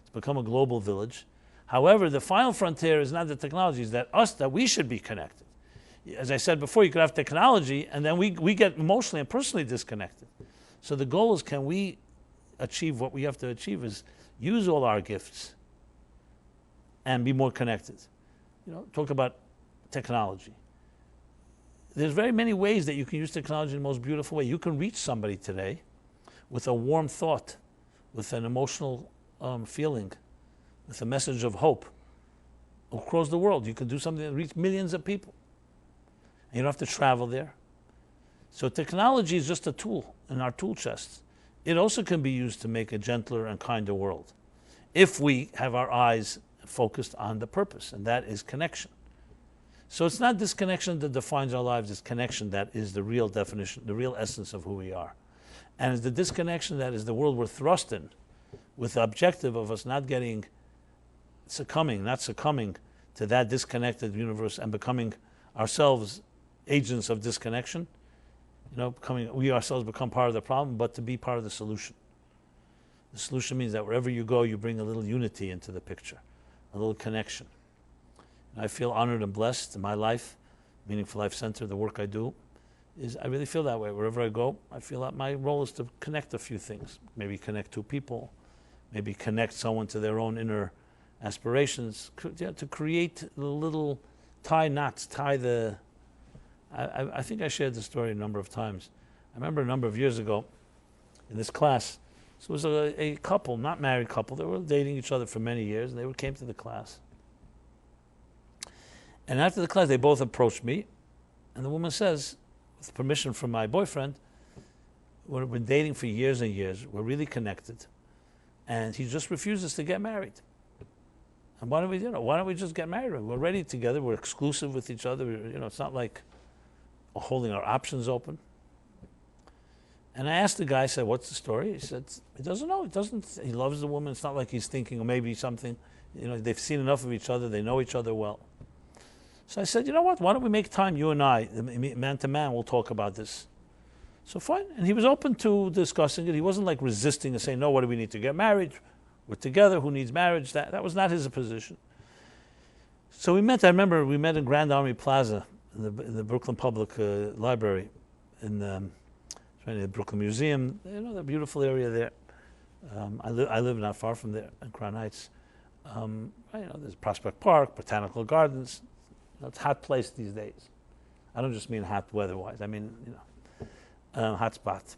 It's become a global village. However, the final frontier is not the technology, it's that we should be connected. As I said before, you could have technology, and then we get emotionally and personally disconnected. So the goal is, can we achieve what we have to achieve is use all our gifts and be more connected. Talk about technology. There's very many ways that you can use technology in the most beautiful way. You can reach somebody today with a warm thought, with an emotional feeling, with a message of hope across the world. You can do something that reach millions of people. And you don't have to travel there. So technology is just a tool in our tool chest. It also can be used to make a gentler and kinder world if we have our eyes focused on the purpose, and that is connection. So it's not this connection that defines our lives, it's connection that is the real definition, the real essence of who we are. And it's the disconnection that is the world we're thrust in, with the objective of us not succumbing to that disconnected universe and becoming ourselves agents of disconnection. We ourselves become part of the problem, but to be part of the solution. The solution means that wherever you go, you bring a little unity into the picture, a little connection. And I feel honored and blessed in my life, Meaningful Life Center, the work I do, I really feel that way. Wherever I go, I feel that my role is to connect a few things. Maybe connect two people, maybe connect someone to their own inner aspirations, to create little knots, I think I shared this story a number of times. I remember a number of years ago in this class, so it was a couple, not married couple, they were dating each other for many years, and they came to the class. And after the class, they both approached me, and the woman says, with permission from my boyfriend, we've been dating for years and years, we're really connected, and he just refuses to get married. And why don't we just get married? We're ready together, we're exclusive with each other, it's not like holding our options open. And I asked the guy, I said, what's the story? He said, he doesn't know. He loves the woman. It's not like he's thinking, or maybe something, they've seen enough of each other, they know each other well. So I said, you know what, why don't we make time, you and I, man to man, we'll talk about this. So fine. And he was open to discussing it. He wasn't like resisting and saying, no, what do we need to get married? We're together, who needs marriage? That was not his position. So we met, I remember we met in Grand Army Plaza, in the Brooklyn Public Library, in the Brooklyn Museum, the beautiful area there. I live not far from there, in Crown Heights. There's Prospect Park, Botanical Gardens. It's a hot place these days. I don't just mean hot weather-wise. I mean, hot spot.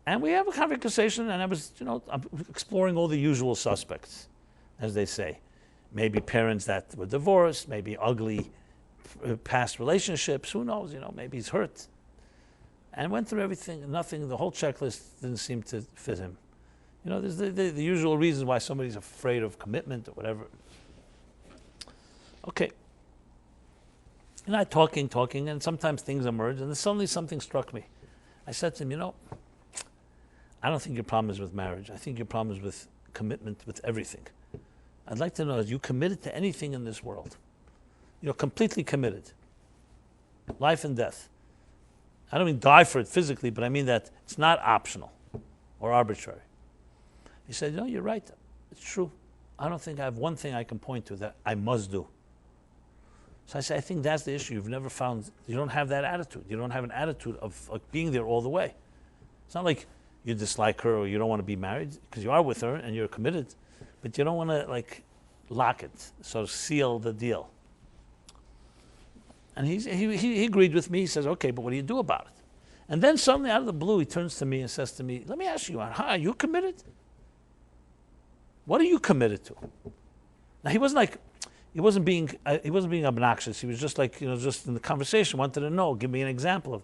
And we have a conversation, and I was, I'm exploring all the usual suspects, as they say. Maybe parents that were divorced, maybe ugly past relationships, who knows, maybe he's hurt. And went through everything, nothing, the whole checklist didn't seem to fit him. There's the usual reasons why somebody's afraid of commitment or whatever. Okay. And I talking, and sometimes things emerge, and then suddenly something struck me. I said to him, I don't think your problem is with marriage. I think your problem is with commitment, with everything. I'd like to know, are you committed to anything in this world? You're completely committed. Life and death. I don't mean die for it physically, but I mean that it's not optional or arbitrary. He said, you're right. It's true. I don't think I have one thing I can point to that I must do. So I said, I think that's the issue. You don't have that attitude. You don't have an attitude of being there all the way. It's not like you dislike her or you don't want to be married, because you are with her and you're committed, but you don't want to lock it, so seal the deal. And he agreed with me. He says, okay, but what do you do about it? And then suddenly out of the blue, he turns to me and says to me, let me ask you, are you committed? What are you committed to? Now he wasn't being obnoxious. He was just just in the conversation, wanted to know, give me an example of.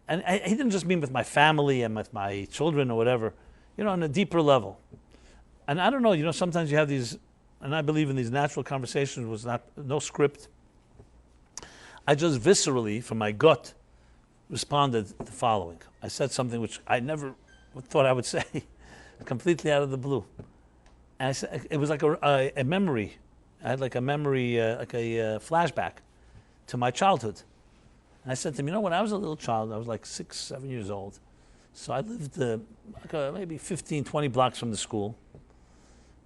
And he didn't just mean with my family and with my children or whatever, on a deeper level. And I don't know, sometimes you have these, and I believe in these natural conversations with no script. I just viscerally, from my gut, responded the following. I said something which I never thought I would say, completely out of the blue. And I said, it was like a memory. I had like a memory, like a flashback to my childhood. And I said to him, when I was a little child, I was like 6, 7 years old. So I lived maybe 15, 20 blocks from the school.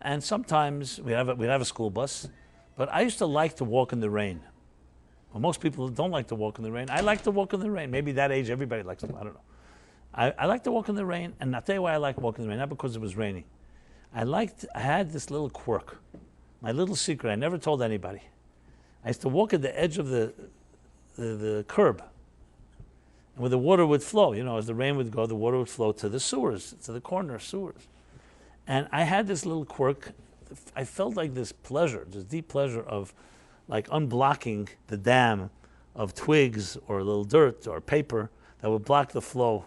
And sometimes we'd have a school bus. But I used to like to walk in the rain. Well, most people don't like to walk in the rain. I like to walk in the rain. Maybe that age everybody likes to, I don't know. I like to walk in the rain, and I'll tell you why I like walking in the rain, not because it was raining. I had this little quirk, my little secret I never told anybody. I used to walk at the edge of the curb, and where the water would flow, as the rain would go, the water would flow to the sewers, to the corner sewers. And I had this little quirk. I felt like this pleasure, this deep pleasure of like unblocking the dam of twigs or a little dirt or paper that would block the flow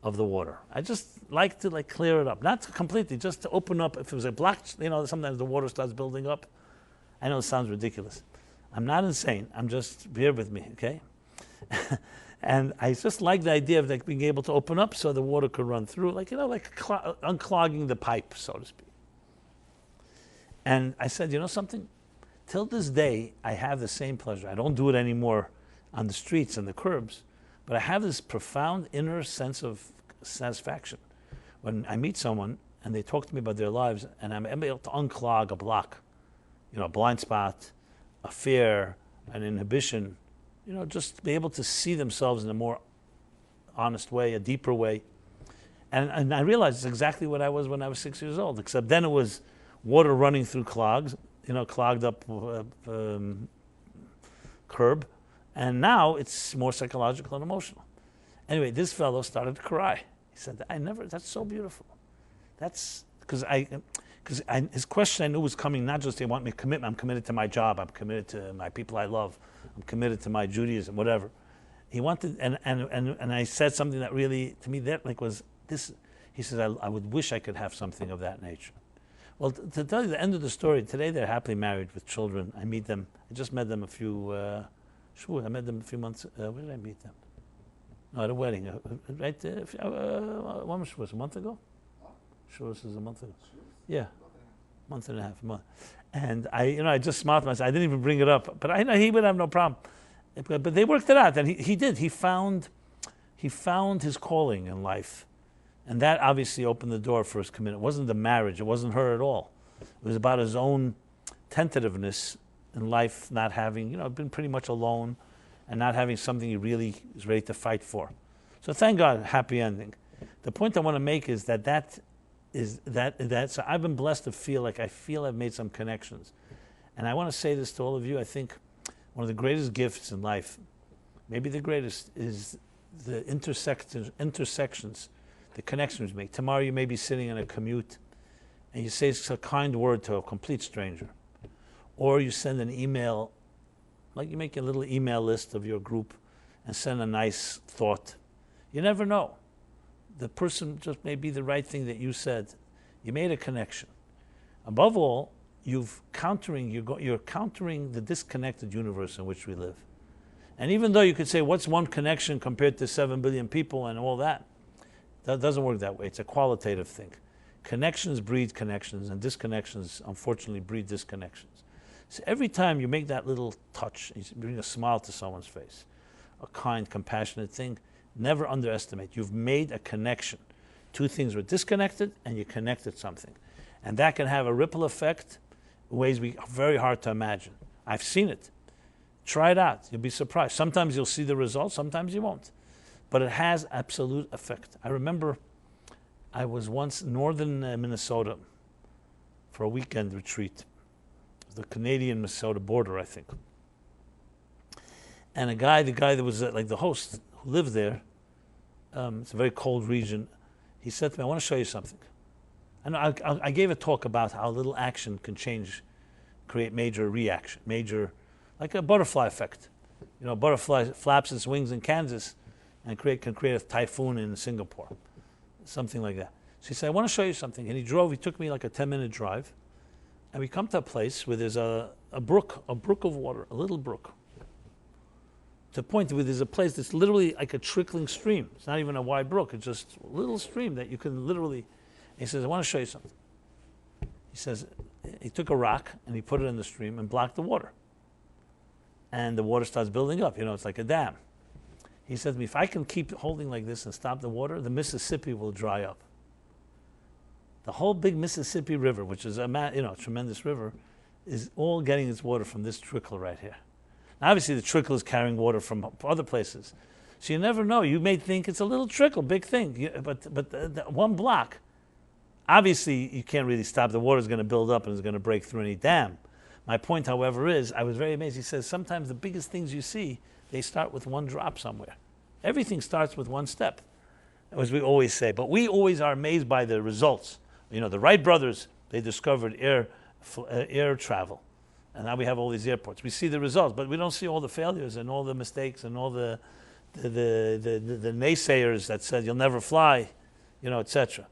of the water. I just like to clear it up, not completely, just to open up. If it was a block, sometimes the water starts building up. I know it sounds ridiculous. I'm not insane. I'm just, bear with me, okay? And I just like the idea of being able to open up so the water could run through, unclogging the pipe, so to speak. And I said, something? Till this day, I have the same pleasure. I don't do it anymore on the streets and the curbs, but I have this profound inner sense of satisfaction when I meet someone and they talk to me about their lives, and I'm able to unclog a block, a blind spot, a fear, an inhibition, just be able to see themselves in a more honest way, a deeper way. And I realized it's exactly what I was when I was 6 years old, except then it was water running through clogged up curb. And now it's more psychological and emotional. Anyway, this fellow started to cry. He said, that's so beautiful. That's because his question I knew was coming, not just they want me to commit, I'm committed to my job, I'm committed to my people I love, I'm committed to my Judaism, whatever. He wanted, and I said something that really, to me, that was this. He says, I would wish I could have something of that nature. Well, to tell you the end of the story, today they're happily married with children. I meet them. I just met them I met them a few months. Where did I meet them? No, at a wedding. Right there. When was a month ago? Sure, this is a month ago. Yeah, month and a half. And I just smiled to myself. I didn't even bring it up, but I know he would have no problem. But they worked it out, and he did. He found his calling in life, and that obviously opened the door for his commitment. It wasn't the marriage. It wasn't her at all. It was about his own tentativeness in life, not having, been pretty much alone, and not having something he really is ready to fight for. So thank God, happy ending. The point I want to make is that so I've been blessed to feel like I've made some connections. And I want to say this to all of you. I think one of the greatest gifts in life, maybe the greatest, is the intersections, the connections we make. Tomorrow you may be sitting in a commute and you say a kind word to a complete stranger. Or you send an email, like you make a little email list of your group and send a nice thought. You never know. The person just may be the right thing that you said. You made a connection. Above all, you're countering the disconnected universe in which we live. And even though you could say, what's one connection compared to 7 billion people and all that? That doesn't work that way. It's a qualitative thing. Connections breed connections, and disconnections, unfortunately, breed disconnections. So every time you make that little touch, you bring a smile to someone's face, a kind, compassionate thing, never underestimate. You've made a connection. Two things were disconnected, and you connected something. And that can have a ripple effect in ways very hard to imagine. I've seen it. Try it out. You'll be surprised. Sometimes you'll see the results, sometimes you won't. But it has absolute effect. I remember I was once in northern Minnesota for a weekend retreat. The Canadian-Minnesota border, I think. And the guy that was like the host who lived there, it's a very cold region, he said to me, I want to show you something. And I gave a talk about how little action can create major reaction, like a butterfly effect. A butterfly flaps its wings in Kansas and can create a typhoon in Singapore, something like that. So he said, I want to show you something. And he took me like a 10-minute drive. And we come to a place where there's a brook of water, a little brook. To the point where there's a place that's literally like a trickling stream. It's not even a wide brook. It's just a little stream that you can literally... He says, I want to show you something. He says, he took a rock and he put it in the stream and blocked the water. And the water starts building up. It's like a dam. He said to me, if I can keep holding like this and stop the water, the Mississippi will dry up. The whole big Mississippi River, which is a tremendous river, is all getting its water from this trickle right here. Now, obviously, the trickle is carrying water from other places. So you never know. You may think it's a little trickle, big thing. But the one block, obviously, you can't really stop. The water is going to build up and it's going to break through any dam. My point, however, is I was very amazed. He says sometimes the biggest things you see, they start with one drop somewhere. Everything starts with one step, as we always say. But we always are amazed by the results. The Wright brothers, they discovered air travel. And now we have all these airports. We see the results, but we don't see all the failures and all the mistakes and all the naysayers that said you'll never fly, etc.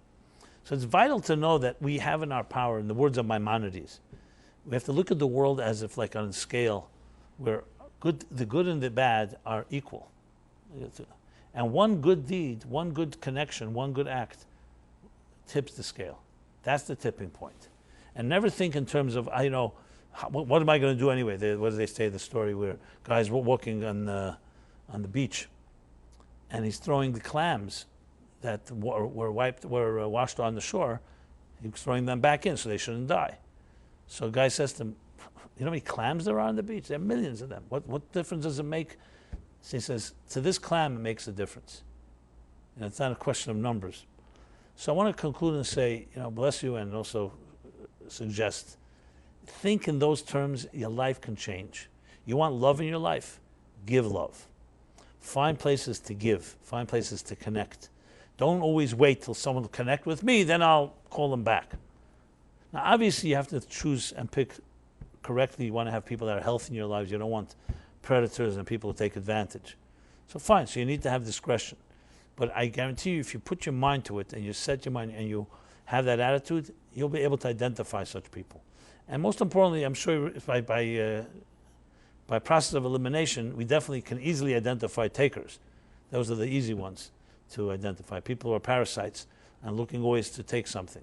So it's vital to know that we have in our power, in the words of Maimonides, we have to look at the world as if like on a scale where the good and the bad are equal. And one good deed, one good connection, one good act tips the scale. That's the tipping point. And never think in terms of, what am I going to do anyway? What do they say, the story where guys were walking on the beach and he's throwing the clams that were washed on the shore, he's throwing them back in so they shouldn't die. So a guy says to him, you know how many clams there are on the beach? There are millions of them. What difference does it make? So he says, to this clam it makes a difference. And it's not a question of numbers. So I want to conclude and say, bless you, and also suggest, think in those terms, your life can change. You want love in your life? Give love. Find places to give. Find places to connect. Don't always wait till someone will connect with me, then I'll call them back. Now, obviously, you have to choose and pick correctly. You want to have people that are healthy in your lives. You don't want predators and people who take advantage. So fine, so you need to have discretion. But I guarantee you, if you put your mind to it and you set your mind and you have that attitude, you'll be able to identify such people. And most importantly, I'm sure by process of elimination, we definitely can easily identify takers. Those are the easy ones to identify. People who are parasites and looking always to take something.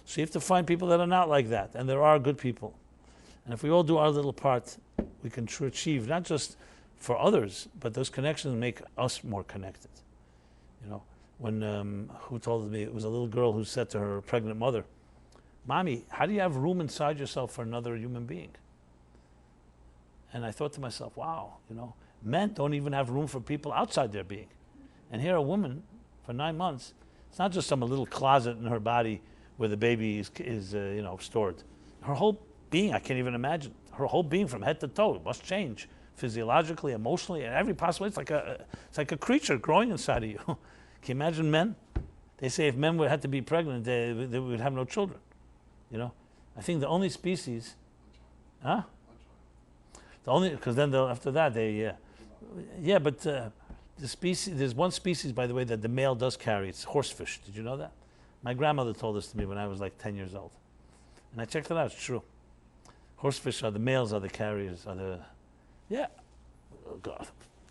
So you have to find people that are not like that, and there are good people. And if we all do our little part, we can achieve, not just for others, but those connections make us more connected. When who told me, it was a little girl who said to her pregnant mother, Mommy, how do you have room inside yourself for another human being? And I thought to myself, wow, men don't even have room for people outside their being. And here a woman, for 9 months, it's not just some little closet in her body where the baby is stored. Her whole being, I can't even imagine. Her whole being from head to toe must change physiologically, emotionally, and every possible way. It's like a creature growing inside of you. Can you imagine men? They say if men had to be pregnant, they would have no children. I think the only species, because then after that but the species, there's one species, by the way, that the male does carry. It's horsefish. Did you know that? My grandmother told this to me when I was like 10 years old. And I checked it out. It's true. Horsefish the males are the carriers.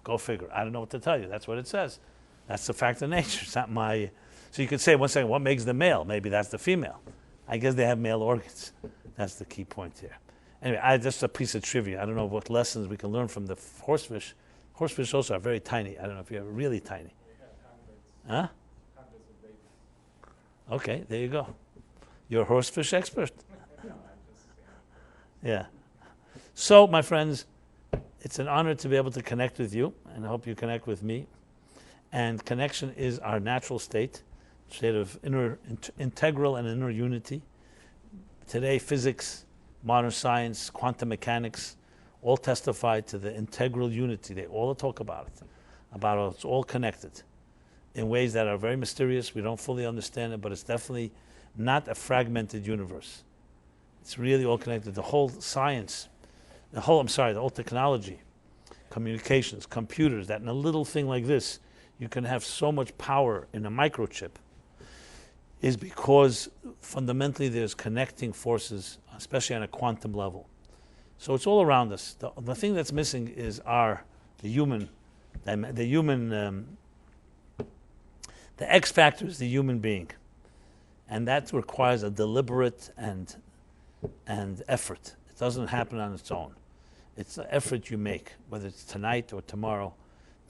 Go figure. I don't know what to tell you. That's what it says. That's the fact of nature. It's not my... So you could say, one second, what makes the male? Maybe that's the female. I guess they have male organs. That's the key point here. Anyway, just a piece of trivia. I don't know what lessons we can learn from the horsefish. Horsefish also are very tiny. I don't know if you're really tiny. Huh? Okay, there you go. You're a horsefish expert. Yeah. So, my friends, it's an honor to be able to connect with you, and I hope you connect with me. And connection is our natural state of integral and inner unity. Today, physics, modern science, quantum mechanics, all testify to the integral unity. They all talk about it, about it's all connected in ways that are very mysterious. We don't fully understand it, but it's definitely not a fragmented universe. It's really all connected. The whole science, the whole technology, communications, computers, that in a little thing like this, you can have so much power in a microchip. is because fundamentally there's connecting forces, especially on a quantum level. So it's all around us. The thing that's missing is the human, the X factor is the human being, and that requires a deliberate and effort. It doesn't happen on its own. It's the effort you make, whether it's tonight or tomorrow.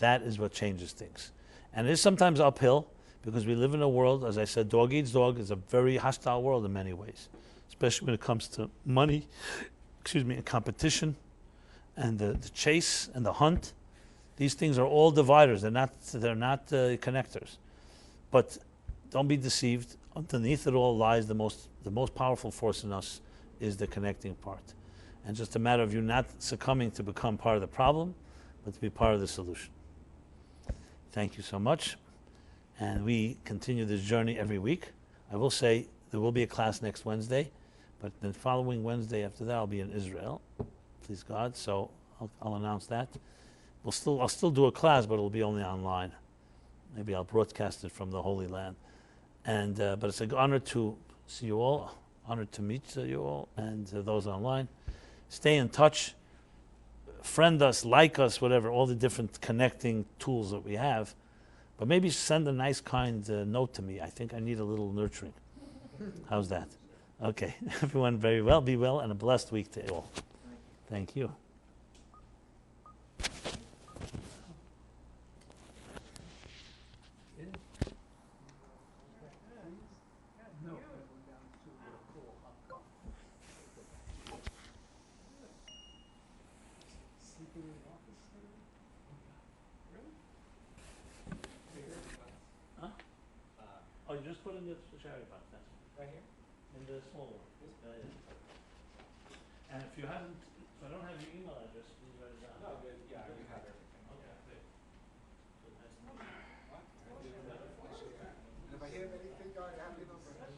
That is what changes things, and it is sometimes uphill because we live in a world, as I said, dog eats dog is a very hostile world in many ways, especially when it comes to money, and competition, and the chase and the hunt. These things are all dividers. They're not connectors. But don't be deceived. Underneath it all lies the most powerful force in us is the connecting part. And just a matter of you not succumbing to become part of the problem, but to be part of the solution. Thank you so much. And we continue this journey every week. I will say there will be a class next Wednesday, but the following Wednesday after that I'll be in Israel, please God. So I'll announce that. I'll still do a class, but it'll be only online. Maybe I'll broadcast it from the Holy Land. And but it's an honor to see you all, honored to meet you all, and those online. Stay in touch, friend us, like us, whatever, all the different connecting tools that we have. But maybe send a nice, kind note to me. I think I need a little nurturing. How's that? Okay. Everyone very well. Be well, and a blessed week to you all. Thank you. Oh, you just put in the cherry box, that's right here? In the small one. And if I don't have your email address, please write it down. No, yeah, you have everything. Okay, great. So that's And if I hear anything, I have your number. Thank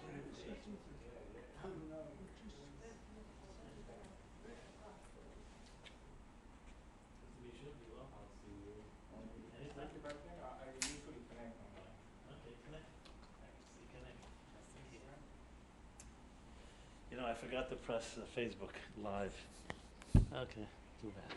you, birthday. I usually connect online. Okay, connect. You know, I forgot to press Facebook Live. Okay, too bad.